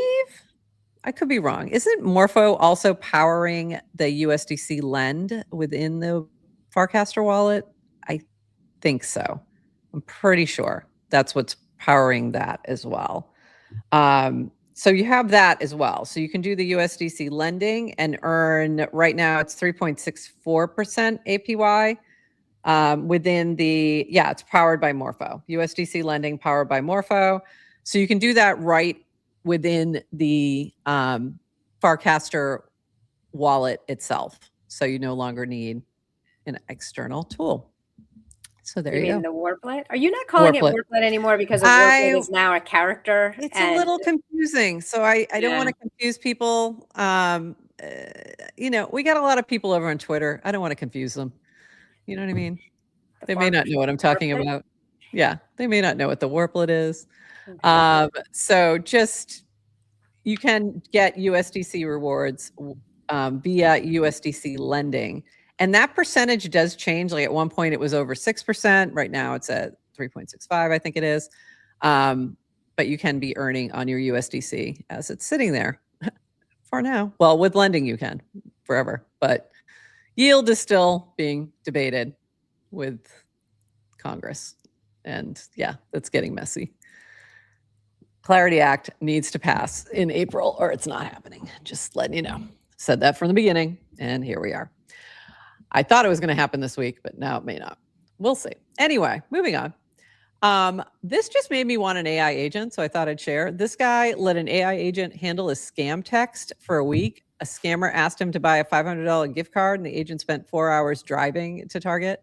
I could be wrong, isn't Morpho also powering the USDC lend within the Farcaster wallet? I think so. I'm pretty sure that's what's powering that as well. So you have that as well. So you can do the USDC lending and earn, right now it's 3.64% APY. Within the, it's powered by Morpho. USDC lending powered by Morpho. So you can do that right within the Farcaster wallet itself. So you no longer need an external tool. So there you go. You mean the Warplet? Are you not calling it Warplet anymore because Warplet is now a character? It's a little confusing. So I don't want to confuse people. You know, we got a lot of people over on Twitter. I don't want to confuse them. You know what I mean? They may not know what I'm talking about. Yeah, they may not know what the Warplet is. So just, you can get USDC rewards via USDC lending. And that percentage does change. Like at one point it was over 6%. Right now it's at 3.65, I think it is. But you can be earning on your USDC as it's sitting there for now. Well, with lending you can forever, but yield is still being debated with Congress. And yeah, that's getting messy. Clarity Act needs to pass in April or it's not happening. Just letting you know. Said that from the beginning and here we are. I thought it was going to happen this week, but now it may not. We'll see. Anyway, moving on. This just made me want an AI agent, so I thought I'd share. This guy let an AI agent handle a scam text for a week. A scammer asked him to buy a $500 gift card, and the agent spent 4 hours driving to Target.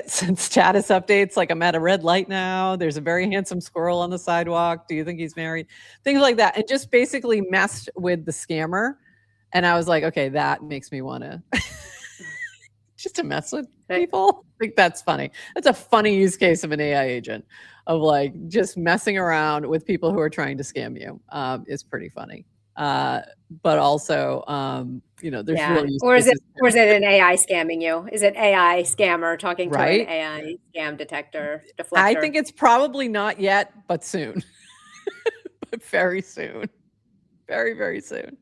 Since status updates like, I'm at a red light now. There's a very handsome squirrel on the sidewalk. Do you think he's married? Things like that. And just basically messed with the scammer. And I was like, okay, that makes me want to just to mess with people. I think that's funny. That's a funny use case of an AI agent, of like just messing around with people who are trying to scam you. Is pretty funny. But also, you know, there's real use cases. Or is it an AI scamming you? Is it AI scammer talking to an AI scam deflector? I think it's probably not yet, but soon. But very soon. Very, very soon.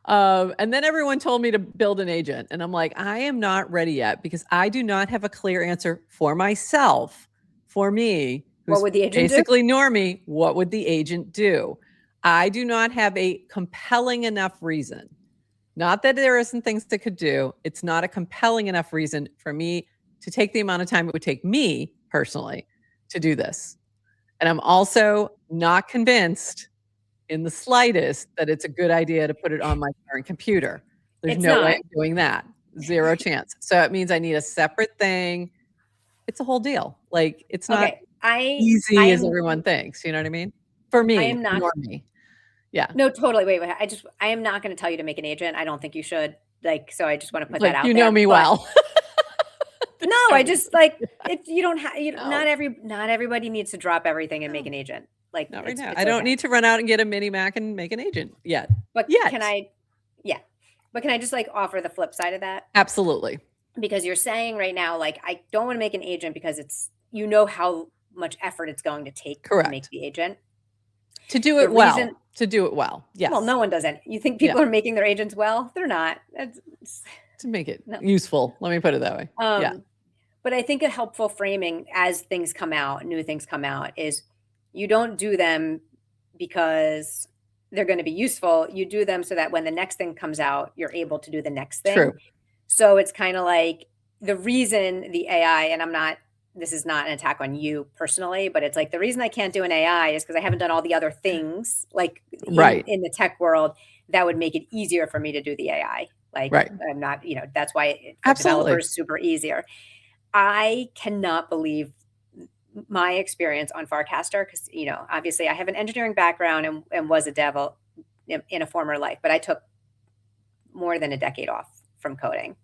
And then everyone told me to build an agent. And I'm like, I am not ready yet because I do not have a clear answer for myself, for me, what would the agent basically normie, what would the agent do? I do not have a compelling enough reason. Not that there isn't things that could do. It's not a compelling enough reason for me to take the amount of time it would take me personally to do this. And I'm also not convinced in the slightest that it's a good idea to put it on my current computer. There's no way of doing that. Zero chance. So it means I need a separate thing. It's a whole deal. Like, it's not easy as everyone thinks. You know what I mean? For me, I am not. Normie. Yeah. No, totally. Wait. I am not going to tell you to make an agent. I don't think you should. Like, so I just want to put that out there. You know me well. No, I just like it. You don't have. Not everybody needs to drop everything and make an agent. Like, not right now. I don't need to run out and get a mini Mac and make an agent yet. But can I? Yeah. But can I just like offer the flip side of that? Absolutely. Because you're saying right now, like, I don't want to make an agent because it's, you know, how much effort it's going to take to make the agent. To do it well. To do it well. Yes. Well, no one does it. You think people are making their agents well? They're not. To make it useful. Let me put it that way. But I think a helpful framing as things come out, new things come out, is you don't do them because they're going to be useful. You do them so that when the next thing comes out, you're able to do the next thing. True. So it's kind of like the reason the AI, and this is not an attack on you personally, but it's like the reason I can't do an AI is because I haven't done all the other things like in the tech world that would make it easier for me to do the AI. Like I'm not, that's why developers super easier. I cannot believe my experience on Farcaster because, obviously I have an engineering background and was a dev in a former life, but I took more than a decade off from coding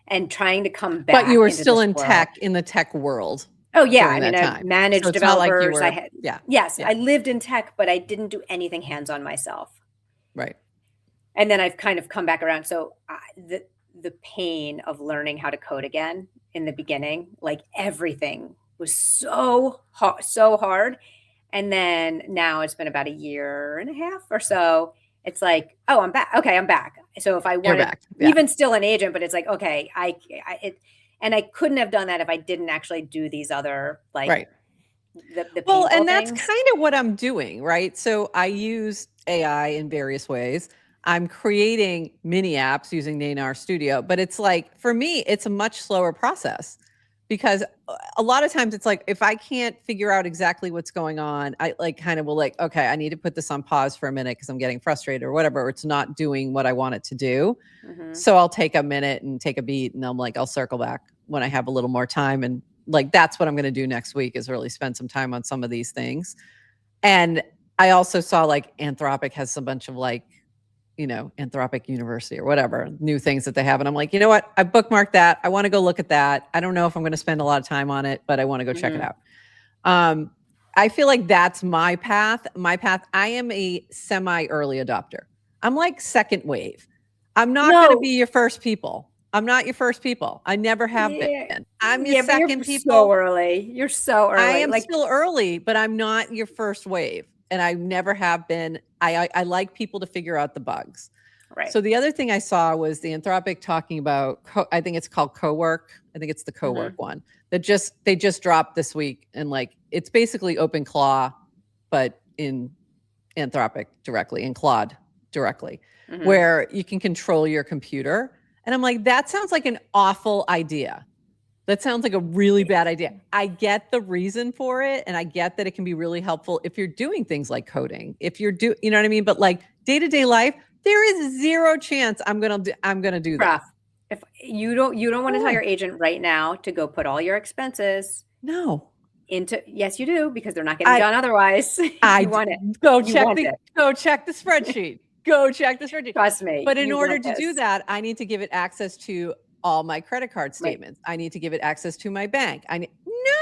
and trying to come back. But you were still in tech, in the tech world. Oh yeah. I mean, I managed developers. Like I lived in tech, but I didn't do anything hands-on myself. Right. And then I've kind of come back around. So the pain of learning how to code again in the beginning, like everything was so hard. And then now it's been about a year and a half or so. It's like, oh, I'm back. Okay, I'm back. So if I wanted, even still an agent, but it's like, okay, And I couldn't have done that if I didn't actually do these other, like, the well, and things. that's kind of what I'm doing, right? So I use AI in various ways. I'm creating mini apps using Naynar Studio, but it's like, for me, it's a much slower process because a lot of times it's like, if I can't figure out exactly what's going on, I like kind of will like, okay, I need to put this on pause for a minute because I'm getting frustrated or whatever, or it's not doing what I want it to do. So I'll take a minute and take a beat and I'm like, I'll circle back when I have a little more time. And like, that's what I'm going to do next week is really spend some time on some of these things. And I also saw like Anthropic has a bunch of like, you know, Anthropic University or whatever, new things that they have. And I'm like, you know what? I bookmarked that. I want to go look at that. I don't know if I'm going to spend a lot of time on it, but I want to go check it out. I feel like that's my path. I am a semi-early adopter. I'm like second wave. I'm not going to be your first people. I'm not your first people. I never have been. I'm your second people. So early. You're so early. I am still early, but I'm not your first wave. And I never have been. I like people to figure out the bugs. Right. So the other thing I saw was the Anthropic talking about, I think it's called Cowork. I think it's the Cowork one that they just dropped this week. And like, it's basically OpenClaw, but in Anthropic directly, in Claude directly, where you can control your computer. And I'm like, that sounds like an awful idea. That sounds like a really bad idea. I get the reason for it. And I get that it can be really helpful if you're doing things like coding, if you're you know what I mean? But like day-to-day life, there is zero chance I'm going to do that. If you don't want to tell your agent right now to go put all your expenses into, yes, you do, because they're not getting done otherwise. You want it. Go check the spreadsheet. Go check the spreadsheet. Trust me. But in order to do that, I need to give it access to all my credit card statements. I need to give it access to my bank.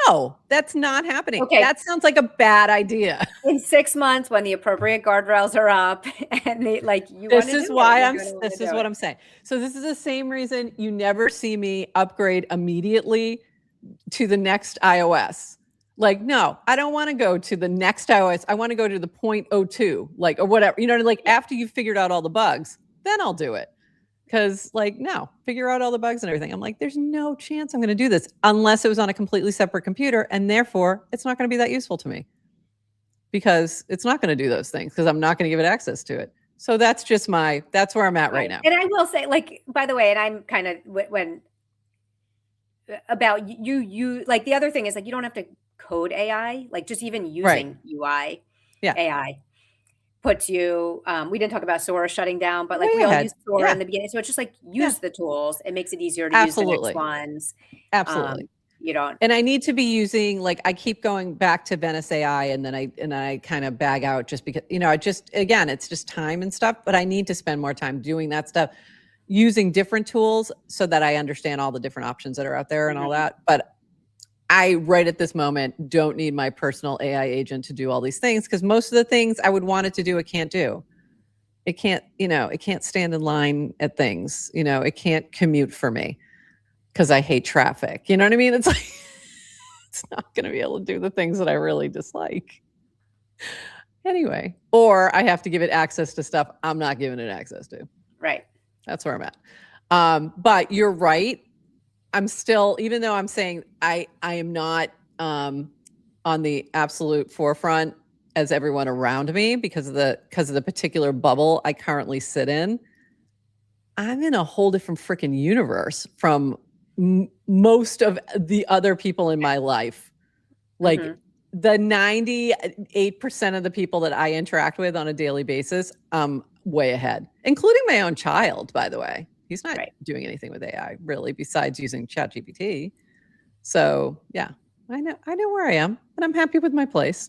No, that's not happening. Okay. That sounds like a bad idea. In 6 months, when the appropriate guardrails are up, and they like you. This is what I'm saying. So this is the same reason you never see me upgrade immediately to the next iOS. Like, no, I don't want to go to the next iOS. I want to go to the 0.02, like, or whatever. You know, like after you've figured out all the bugs, then I'll do it. Because like, no, figure out all the bugs and everything. I'm like, there's no chance I'm going to do this unless it was on a completely separate computer. And therefore, it's not going to be that useful to me because it's not going to do those things because I'm not going to give it access to it. So that's just that's where I'm at right now. And I will say, like, by the way, and I'm kind of about you like the other thing is like, you don't have to code AI, like just even using UI AI. Puts you, we didn't talk about Sora shutting down, but like we all use Sora in the beginning. So it's just like use the tools. It makes it easier to use the next ones. Absolutely. You don't. And I need to be using, like, I keep going back to Venice AI and then I kind of bag out just because, you know, again, it's just time and stuff, but I need to spend more time doing that stuff, using different tools so that I understand all the different options that are out there and all that. But I, right at this moment, don't need my personal AI agent to do all these things because most of the things I would want it to do, it can't do. It can't, you know, it can't stand in line at things. You know, it can't commute for me because I hate traffic. You know what I mean? It's like, it's not going to be able to do the things that I really dislike. Anyway, or I have to give it access to stuff I'm not giving it access to. Right. That's where I'm at. But you're right. I'm still, even though I'm saying I am not on the absolute forefront as everyone around me because of the particular bubble I currently sit in, I'm in a whole different freaking universe from most of the other people in my life. Like the 98% of the people that I interact with on a daily basis, way ahead, including my own child, by the way. He's not doing anything with AI really besides using ChatGPT. So yeah, I know where I am and I'm happy with my place.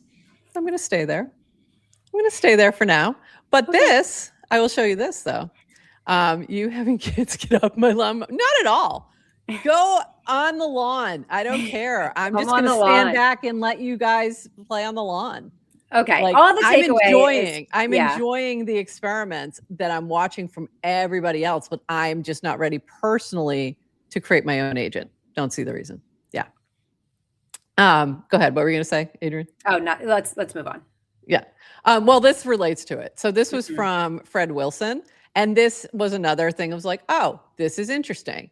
I'm going to stay there. I'm going to stay there for now. But this, I will show you this though. You having kids get up my lawn? Not at all. Go on the lawn. I don't care. I'm just going to stand back and let you guys play on the lawn. Okay. Like, all the takeaway I'm enjoying the experiments that I'm watching from everybody else, but I'm just not ready personally to create my own agent. Don't see the reason. Yeah. Go ahead. What were you going to say, Adrian? Oh, no. Let's move on. Yeah. Well, this relates to it. So this was from Fred Wilson, and this was another thing. I was like, oh, this is interesting.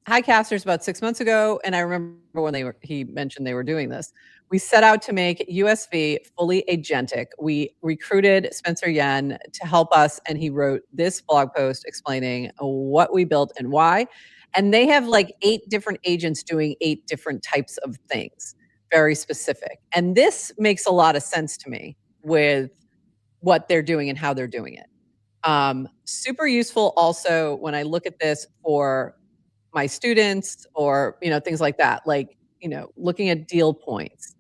Highcasters about 6 months ago, and I remember when he mentioned they were doing this. We set out to make USV fully agentic. We recruited Spencer Yen to help us, and he wrote this blog post explaining what we built and why. And they have like 8 different agents doing 8 different types of things, very specific. And this makes a lot of sense to me with what they're doing and how they're doing it. Super useful also when I look at this for my students or, things like that, like, looking at deal points,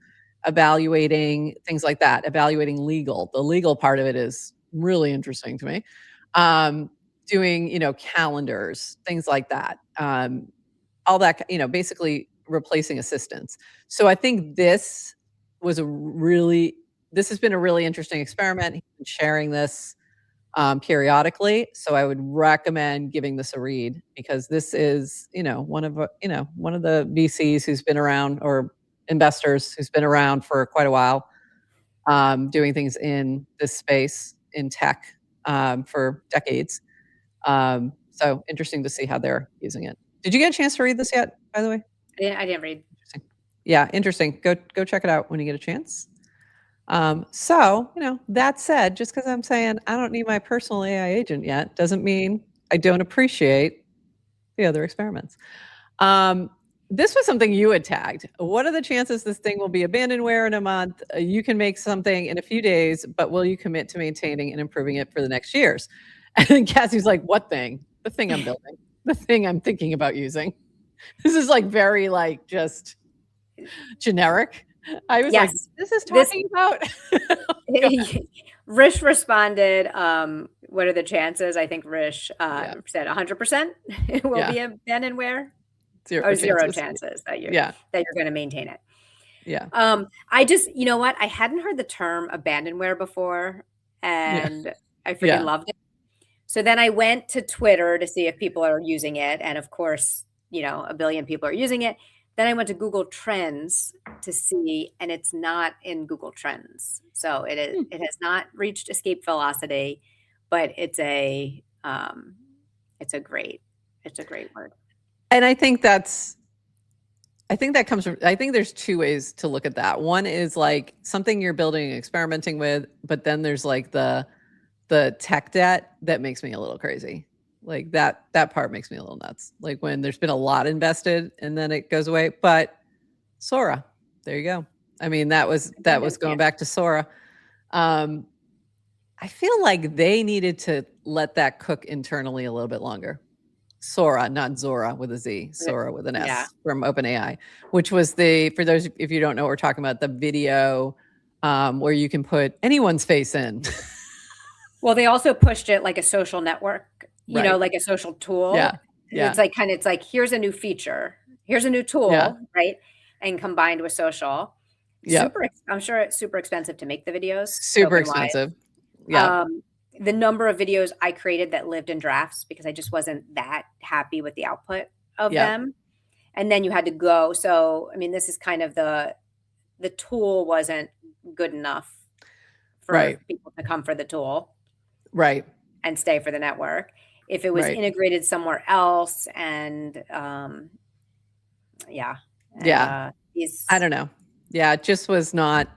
evaluating things like that, evaluating legal. The legal part of it is really interesting to me. Doing, calendars, things like that. All that, basically replacing assistants. So I think this has been a really interesting experiment. He's been sharing this periodically. So I would recommend giving this a read because this is, one of the VCs who's been around or investors who's been around for quite a while, doing things in this space in tech for decades. So interesting to see how they're using it. Did you get a chance to read this yet, by the way? I didn't read. Interesting. Yeah, interesting. Go check it out when you get a chance. So, that said, just because I'm saying I don't need my personal AI agent yet doesn't mean I don't appreciate the other experiments. This was something you had tagged. What are the chances this thing will be abandonware in a month? You can make something in a few days, but will you commit to maintaining and improving it for the next years? And then Cassie's like, what thing? The thing I'm building. The thing I'm thinking about using. This is like very like just generic. I was like, this is talking about. Rish responded, what are the chances? I think Rish said 100% it will be abandonware. Zero chances that you're going to maintain it. Yeah. I just, you know what? I hadn't heard the term abandonware before, and I freaking loved it. So then I went to Twitter to see if people are using it, and of course, a billion people are using it. Then I went to Google Trends to see, and it's not in Google Trends. So it has not reached escape velocity, but it's a great word. And I think that comes from, I think there's 2 ways to look at that. One is like something you're building and experimenting with, but then there's like the tech debt that makes me a little crazy. Like that part makes me a little nuts. Like when there's been a lot invested and then it goes away. But Sora, there you go. I mean, that was going back to Sora. I feel like they needed to let that cook internally a little bit longer. Sora, not Zora with a Z, Sora with an S from OpenAI, which was for those, if you don't know what we're talking about, the video where you can put anyone's face in. Well, they also pushed it like a social network, like a social tool. Yeah. It's like, here's a new feature. Here's a new tool, right? And combined with social. Yeah. I'm sure it's super expensive to make the videos. Super expensive. Yeah. The number of videos I created that lived in drafts because I just wasn't that happy with the output of them. And then you had to go. So, I mean, this is kind of the tool wasn't good enough for people to come for the tool. Right. And stay for the network. If it was integrated somewhere else and I don't know. Yeah, it just was not.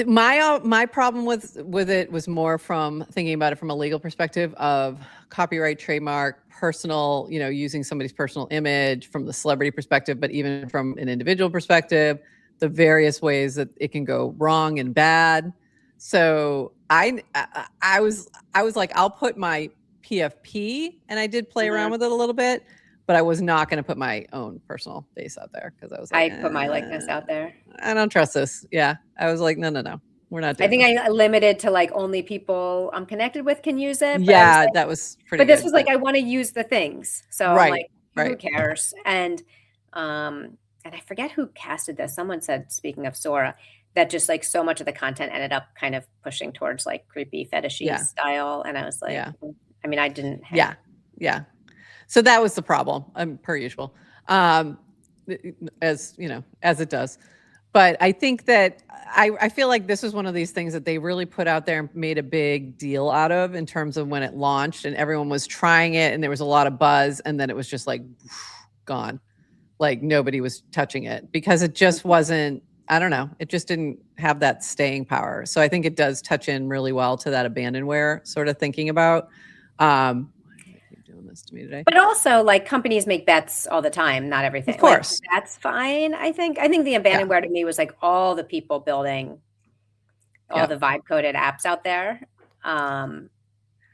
My problem with it was more from thinking about it from a legal perspective of copyright, trademark, personal, using somebody's personal image from the celebrity perspective, but even from an individual perspective, the various ways that it can go wrong and bad. So I was like, I'll put my PFP, and I did play around with it a little bit, but I was not going to put my own personal face out there because I was like, I put my likeness out there. I don't trust this. Yeah, I was like, no, we're not doing I think I limited to like only people I'm connected with can use it. Yeah, that was pretty. But this was like, I want to use the things, so I'm like, who cares? And I forget who casted this. Someone said, speaking of Sora, that just like so much of the content ended up kind of pushing towards like creepy fetishy style. And I was like, I mean, I didn't. Yeah. So that was the problem, per usual, as it does. But I think that I feel like this was one of these things that they really put out there and made a big deal out of in terms of when it launched and everyone was trying it and there was a lot of buzz and then it was just like gone. Like nobody was touching it because it just wasn't, I don't know, it just didn't have that staying power. So I think it does touch in really well to that abandonware sort of thinking about. Why do they keep doing this to me today? But also, like, companies make bets all the time, not everything. Of course. Like, that's fine, I think. I think the abandonware to me was like all the people building all the vibe coded apps out there. And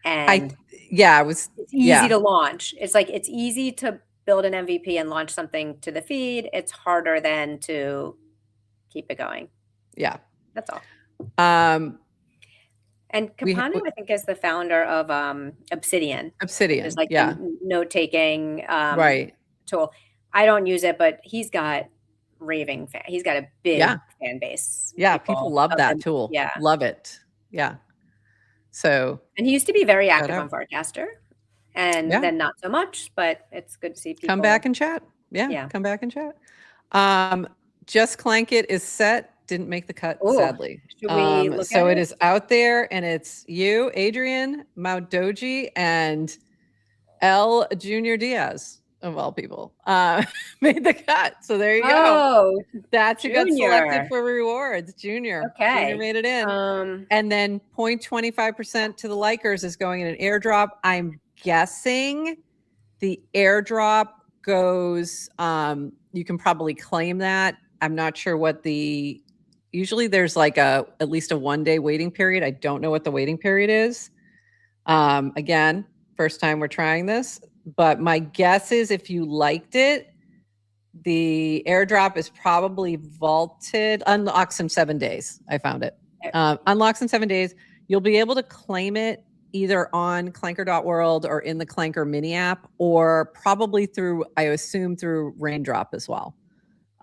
it was it's easy to launch. It's like it's easy to build an MVP and launch something to the feed. It's harder than to keep it going. Yeah. That's all. And Capano, I think, is the founder of Obsidian. Obsidian, is like note-taking tool. I don't use it, but he's got raving fan. He's got a big fan base. Yeah, people love that tool. Yeah, love it. Yeah. So, and he used to be very active on Farcaster, and then not so much. But it's good to see people come back and chat. Yeah, come back and chat. Just Clank It is set. Didn't make the cut, sadly. Should we look so at it is out there, and it's you, Adrian, Maudoji, and L. Junior Diaz, of all people, made the cut. So there you go. Oh, that's who got selected for rewards. Junior. Okay. Junior made it in. And then 0.25% to the likers is going in an airdrop. I'm guessing the airdrop goes, you can probably claim that. I'm not sure what usually there's like at least a 1 day waiting period. I don't know what the waiting period is. Again, first time we're trying this, but my guess is if you liked it, the airdrop is probably vaulted, unlocks in 7 days. I found it. Unlocks in 7 days. You'll be able to claim it either on clanker.world or in the Clanker mini app, or probably through, I assume, through Raindrop as well,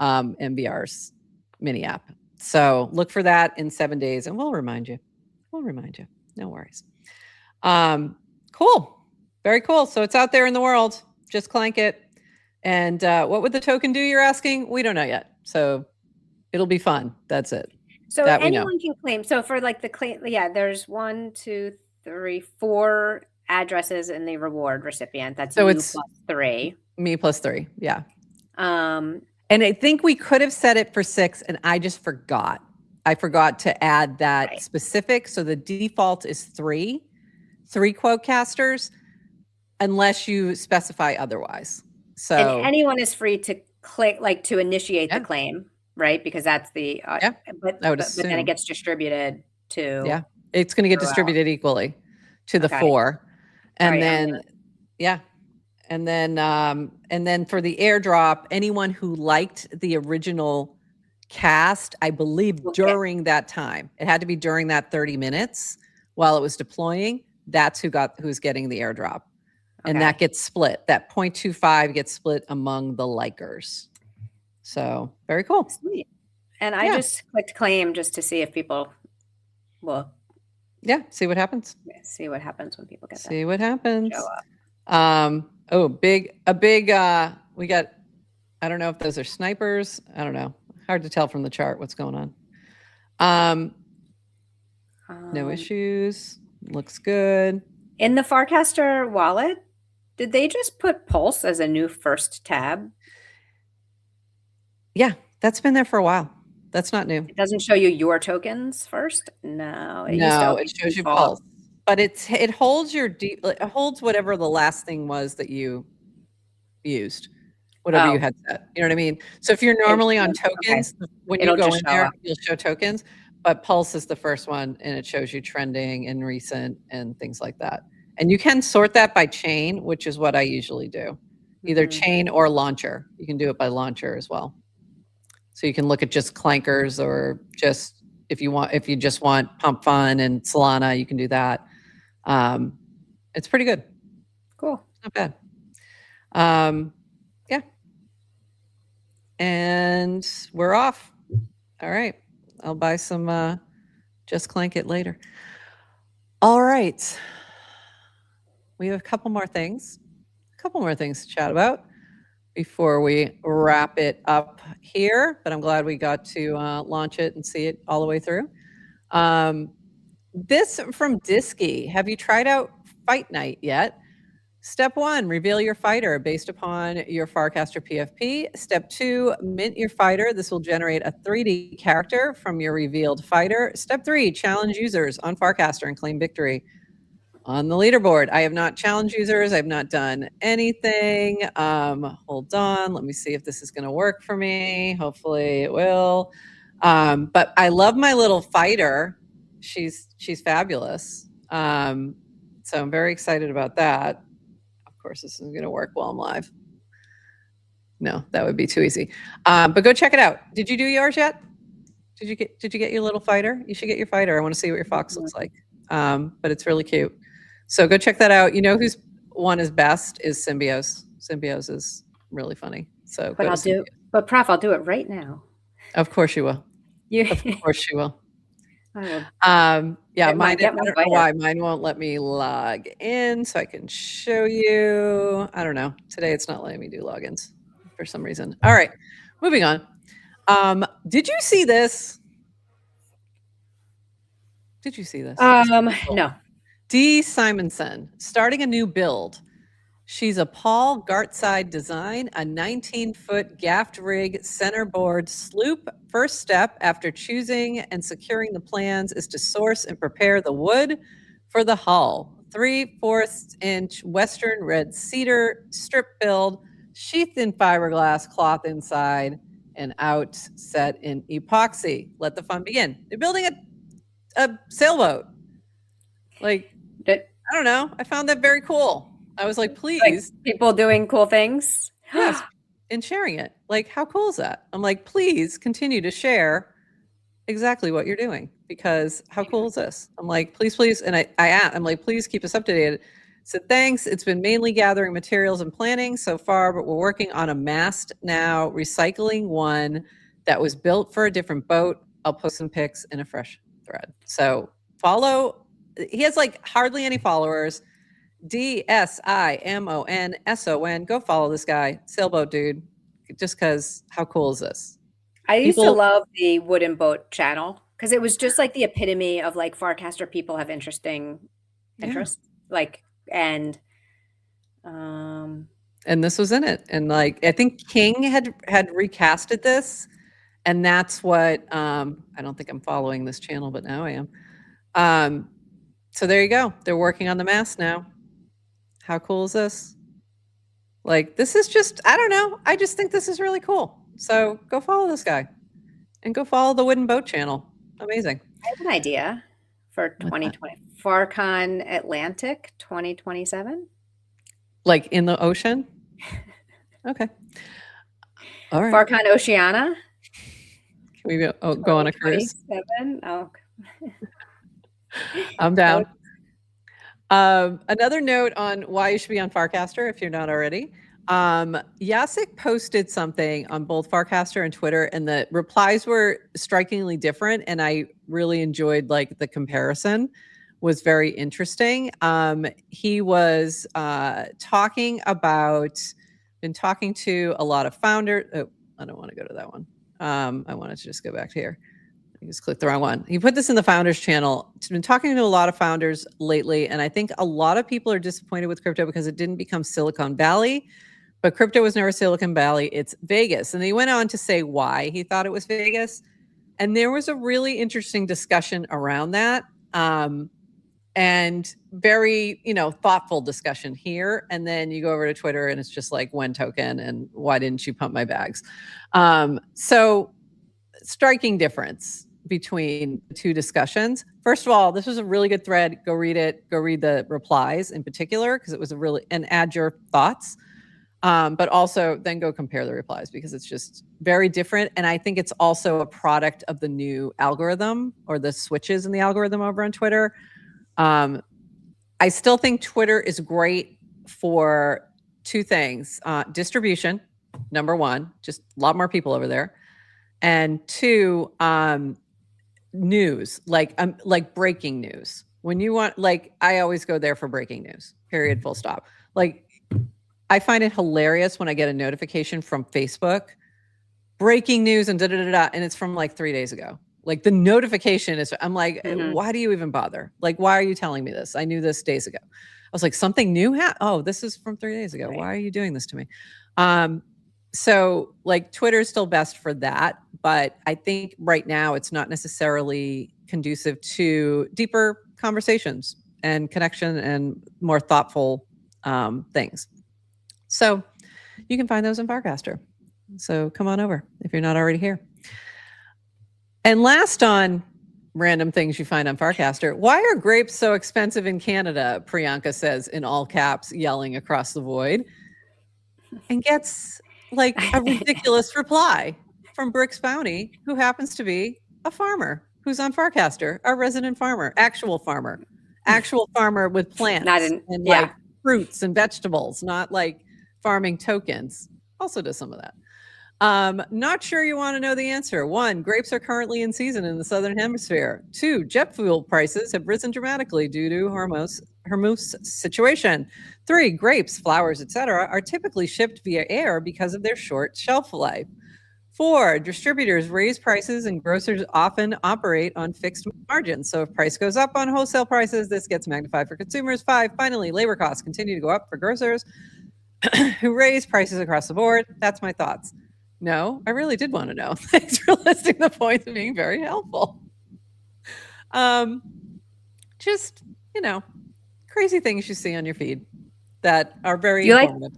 MBR's mini app. So look for that in 7 days and we'll remind you. No worries. Cool. Very cool. So it's out there in the world. Just Clank It. And what would the token do, you're asking? We don't know yet. So it'll be fun. That's it. So anyone can claim. So for like the claim, there's 1, 2, 3, 4 addresses in the reward recipient. That's so it's plus 3. Me plus 3. Yeah. And I think we could have set it for 6 and I just forgot. I forgot to add that specific. So the default is 3 quote casters unless you specify otherwise. So and anyone is free to click, like, to initiate the claim, right? Because that's the, but then it gets distributed to. It's going to get distributed equally to the 4. And then, And then for the airdrop, anyone who liked the original cast, I believe during that time, it had to be during that 30 minutes while it was deploying. That's who's getting the airdrop. And that gets split. That 0.25 gets split among the likers. So very cool. Sweet. And I just clicked claim just to see if people will. Yeah. See what happens. See what happens when people get that. See what happens. Show up. We got, I don't know if those are snipers. I don't know. Hard to tell from the chart what's going on. No issues. Looks good. In the Farcaster wallet, did they just put Pulse as a new first tab? Yeah, that's been there for a while. That's not new. It doesn't show you your tokens first? No. It shows you Pulse. But it holds it holds whatever the last thing was that you used, whatever you had set. You know what I mean? So if you're normally on tokens, when you go in there, you'll show tokens. But Pulse is the first one, and it shows you trending and recent and things like that. And you can sort that by chain, which is what I usually do, either chain or launcher. You can do it by launcher as well. So you can look at just clankers, or just if you just want Pump Fun and Solana, you can do that. It's pretty good. Cool. Not bad. Yeah. And we're off. All right. I'll buy some Just Clank It later. All right. We have a couple more things to chat about. before we wrap it up here, but I'm glad we got to launch it and see it all the way through. This from Disky. Have you tried out Fight Night yet? Step 1, reveal your fighter based upon your Farcaster PFP. Step 2, mint your fighter. This will generate a 3D character from your revealed fighter. Step 3, challenge users on Farcaster and claim victory on the leaderboard. I have not challenged users. I've not done anything. Hold on. Let me see if this is going to work for me. Hopefully it will. But I love my little fighter. She's fabulous. So I'm very excited about that. Of course, this isn't going to work while I'm live. No, that would be too easy. But go check it out. Did you do yours yet? Did you get your little fighter? You should get your fighter. I want to see what your fox looks like. But it's really cute. So go check that out. You know whose one is best is Symbiose. Symbiose is really funny. So but Prof, I'll do it right now. Of course you will. Of course you will. Yeah, mine, I don't know why mine won't let me log in so I can show you. I don't know. Today it's not letting me do logins for some reason. All right, moving on. Did you see this? Did you see this? No. Dee Simonson, starting a new build. She's a Paul Gartside design, a 19-foot gaffed rig centerboard sloop. First step after choosing and securing the plans is to source and prepare the wood for the hull. 3/4 inch Western red cedar strip build, sheathed in fiberglass, cloth inside and out, set in epoxy. Let the fun begin. They're building a sailboat. Like, I don't know. I found that very cool. I was like, please. Like people doing cool things. Yes. And sharing it. Like, how cool is that? I'm like, please continue to share exactly what you're doing, because how cool is this? I'm like, please. And I'm like, please keep us updated. So thanks. It's been mainly gathering materials and planning so far, but we're working on a mast now, recycling one that was built for a different boat. I'll post some pics in a fresh thread. So follow. He has like hardly any followers. DSIMONSON. Go follow this guy, sailboat dude. Just because, how cool is this? I used to love the wooden boat channel because it was just like the epitome of like Farcaster people have interesting interests. Like and this was in it, and like I think King had recasted this, and that's what I don't think I'm following this channel, but now I am. So there you go. They're working on the mast now. How cool is this? Like, this is just, I don't know. I just think this is really cool. So go follow this guy and go follow the Wooden Boat channel. Amazing. I have an idea for 2020. FarCon Atlantic 2027. Like in the ocean? Okay. All right. FarCon Oceana. Can we go on a cruise? Oh. I'm down. Another note on why you should be on Farcaster if you're not already. Jacek posted something on both Farcaster and Twitter, and the replies were strikingly different, and I really enjoyed like the comparison. Was very interesting. He was talking to a lot of founders. Oh, I don't want to go to that one. I wanted to just go back to here. I just clicked the wrong one. He put this in the founders channel. He's been talking to a lot of founders lately, and I think a lot of people are disappointed with crypto because it didn't become Silicon Valley, but crypto was never Silicon Valley. It's Vegas. And he went on to say why he thought it was Vegas. And there was a really interesting discussion around that. And very, thoughtful discussion here. And then you go over to Twitter and it's just like, when token and why didn't you pump my bags? So striking difference between the two discussions. First of all, this was a really good thread. Go read it. Go read the replies in particular, because it was and add your thoughts. But also then go compare the replies, because it's just very different. And I think it's also a product of the new algorithm, or the switches in the algorithm over on Twitter. I still think Twitter is great for two things. Distribution, number one, just a lot more people over there. And two, news, like breaking news. When you want, I always go there for breaking news, period, full stop. I find it hilarious when I get a notification from Facebook, breaking news and and it's from like 3 days ago. Like the notification is, I'm like, why do you even bother? Like, why are you telling me this? I knew this days ago. I was like, something new happened. Oh, this is from 3 days ago. Right. Why are you doing this to me? So like Twitter is still best for that. But I think right now it's not necessarily conducive to deeper conversations and connection and more thoughtful things. So you can find those in Farcaster. So come on over if you're not already here. And last on random things you find on Farcaster, why are grapes so expensive in Canada? Priyanka says in all caps, yelling across the void, and gets like a ridiculous reply from Brick's Bounty, who happens to be a farmer who's on Farcaster, a resident farmer, actual farmer with plants and like fruits and vegetables, not like farming tokens. Also does some of that. Not sure you want to know the answer. 1, grapes are currently in season in the Southern Hemisphere. 2, jet fuel prices have risen dramatically due to Hormuz situation. 3, grapes, flowers, etc. are typically shipped via air because of their short shelf life. 4, distributors raise prices and grocers often operate on fixed margins. So if price goes up on wholesale prices, this gets magnified for consumers. 5, finally, labor costs continue to go up for grocers who raise prices across the board. That's my thoughts. No, I really did want to know. Thanks for listing the points and being very helpful. Just, crazy things you see on your feed that are very informative.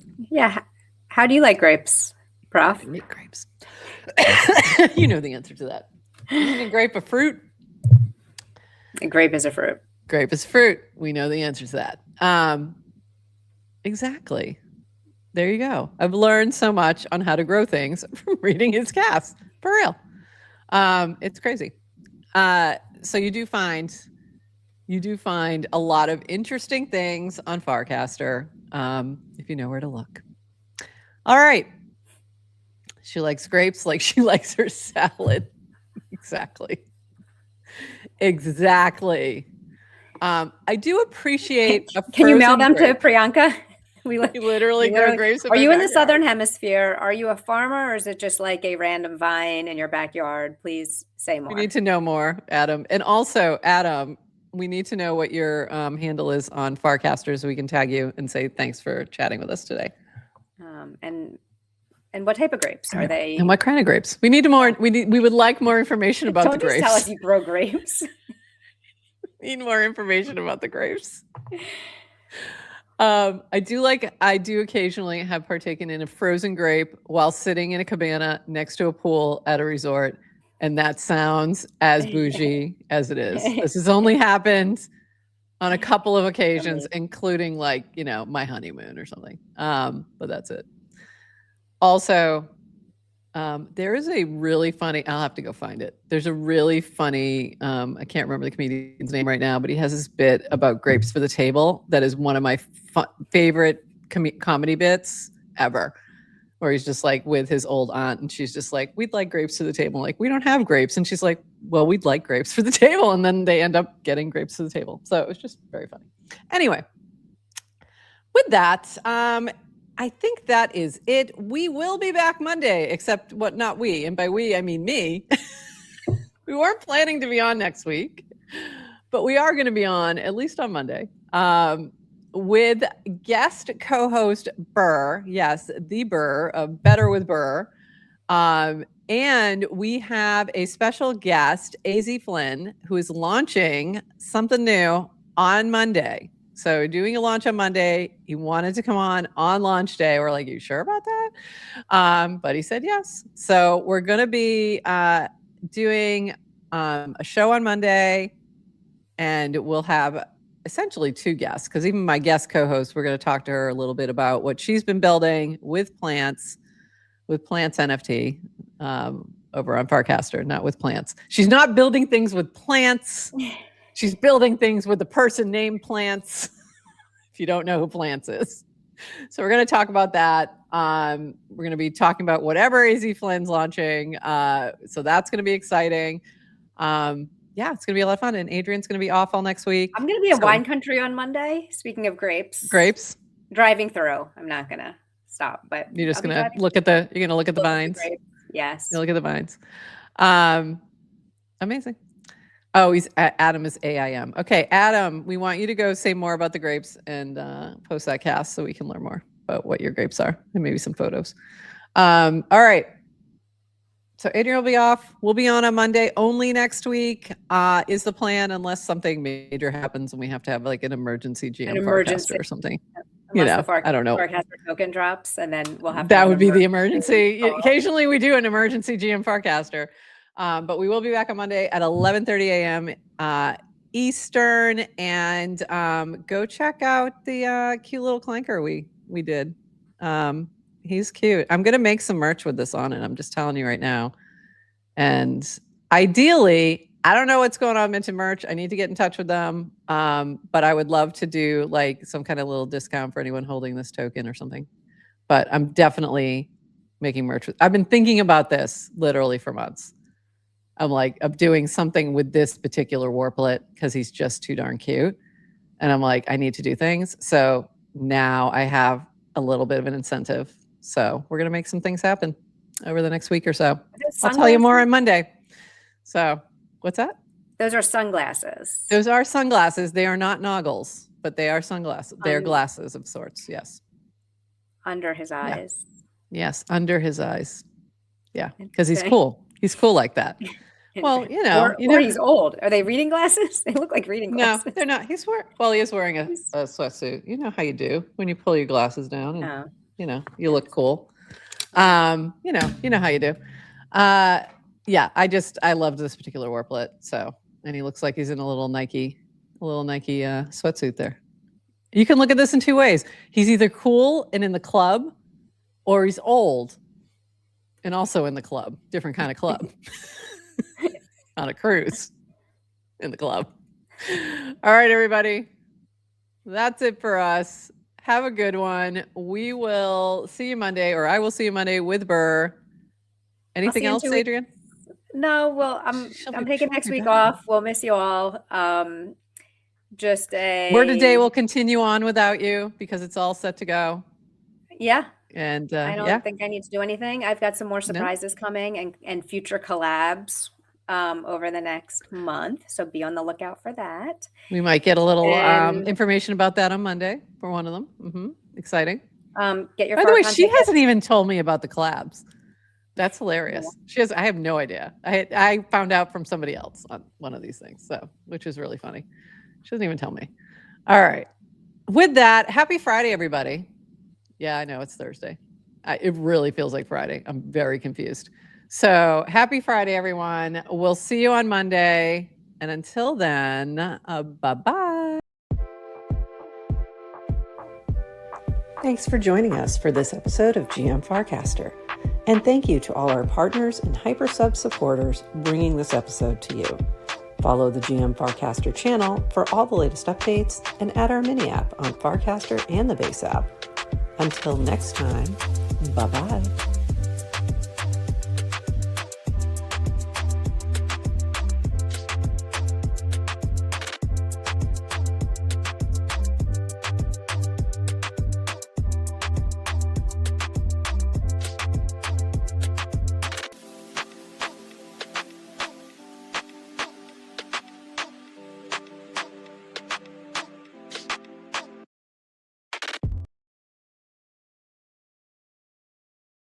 How do you like grapes, Prof? I like grapes. You know the answer to that. Isn't a grape a fruit? A grape is a fruit. Grape is fruit. We know the answer to that. Exactly. There you go. I've learned so much on how to grow things from reading his cast. For real. It's crazy. So you do find a lot of interesting things on Farcaster if you know where to look. All right. She likes grapes like she likes her salad. Exactly. I do appreciate Can you mail them to Priyanka? We literally grow grapes. Are you in the Southern Hemisphere? Are you a farmer, or is it just like a random vine in your backyard? Please say more. We need to know more, Adam. And also, Adam, we need to know what your handle is on Farcaster so we can tag you and say thanks for chatting with us today. And what type of grapes are they? And what kind of grapes? We need more. We would like more information about the grapes. Don't just tell us you grow grapes. Need more information about the grapes. I do occasionally have partaken in a frozen grape while sitting in a cabana next to a pool at a resort. And that sounds as bougie as it is. This has only happened on a couple of occasions, including like, my honeymoon or something. But that's it. Also, there is a really funny, I'll have to go find it. There's a really funny, I can't remember the comedian's name right now, but he has this bit about grapes for the table that is one of my favorite comedy bits ever, where he's just like with his old aunt and she's just like, we'd like grapes to the table. Like, we don't have grapes. And she's like, well, we'd like grapes for the table. And then they end up getting grapes to the table. So it was just very funny. Anyway, with that, I think that is it. We will be back Monday, except not we. And by we, I mean me. We weren't planning to be on next week, but we are going to be on, at least on Monday, with guest co-host Burr. Yes, the Burr of Better with Burr. And we have a special guest, AZ Flynn, who is launching something new on Monday. So doing a launch on Monday, he wanted to come on launch day. We're like, you sure about that? But he said yes. So we're going to be doing a show on Monday, and we'll have essentially 2 guests, because even my guest co-host, we're going to talk to her a little bit about what she's been building with Plants NFT over on Farcaster, not with plants. She's not building things with plants. She's building things with the person named Plants, if you don't know who Plants is. So we're going to talk about that. We're going to be talking about whatever AZ Flynn's launching. So that's going to be exciting. Yeah, it's going to be a lot of fun. And Adrian's going to be off all next week. I'm going to be in wine country on Monday. Speaking of grapes. Grapes? Driving through. I'm not going to stop. But you're just going to look at the vines. Yes. You look at the vines. Amazing. Oh, Adam is AIM. Okay, Adam, we want you to go say more about the grapes and post that cast so we can learn more about what your grapes are and maybe some photos. All right. So Adrian will be off. We'll be on Monday only next week is the plan, unless something major happens and we have to have like an emergency GM Farcaster or something. Unless I don't know. Farcaster token drops, and then we'll have that would be the emergency. Occasionally we do an emergency GM Farcaster. But we will be back on Monday at 11:30 a.m. Eastern, and go check out the cute little clanker we did. He's cute. I'm gonna make some merch with this on it. I'm just telling you right now. And ideally, I don't know what's going on Minted merch. I need to get in touch with them. But I would love to do like some kind of little discount for anyone holding this token or something. But I'm definitely making merch. I've been thinking about this literally for months. I'm doing something with this particular warplet because he's just too darn cute. And I'm like, I need to do things. So now I have a little bit of an incentive. So we're going to make some things happen over the next week or so. I'll tell you more on Monday. So what's that? Those are sunglasses. Those are sunglasses. They are not noggles, but they are sunglasses. They are glasses of sorts. Yes. Under his eyes. Yeah. Yes. Under his eyes. Yeah. Because he's cool. He's cool like that. Well, or he's old. Are they reading glasses? They look like reading glasses. No, they're not. He is wearing a sweatsuit. You know how you do when you pull your glasses down and you look cool. You know how you do. Yeah, I loved this particular warplet. So, and he looks like he's in a little Nike sweatsuit there. You can look at this in two ways. He's either cool and in the club, or he's old and also in the club, different kind of club. On a cruise in the club. All right, everybody. That's it for us. Have a good one. We will see you Monday, or I will see you Monday with Burr. Anything else, Adrian? No, well, I'm taking next week off. We'll miss you all. Word today will continue on without you because it's all set to go. Yeah. And I don't think I need to do anything. I've got some more surprises coming and future collabs over the next month. So be on the lookout for that. We might get a little information about that on Monday for one of them. Exciting. Get your By the way, she hasn't even told me about the collabs. That's hilarious. Yeah. I have no idea. I found out from somebody else on one of these things, which is really funny. She doesn't even tell me. All right. With that, happy Friday, everybody. Yeah, I know it's Thursday. It really feels like Friday. I'm very confused. So happy Friday, everyone. We'll see you on Monday. And until then, bye-bye. Thanks for joining us for this episode of GM Farcaster. And thank you to all our partners and HyperSub supporters bringing this episode to you. Follow the GM Farcaster channel for all the latest updates and add our mini app on Farcaster and the base app. Until next time, bye-bye.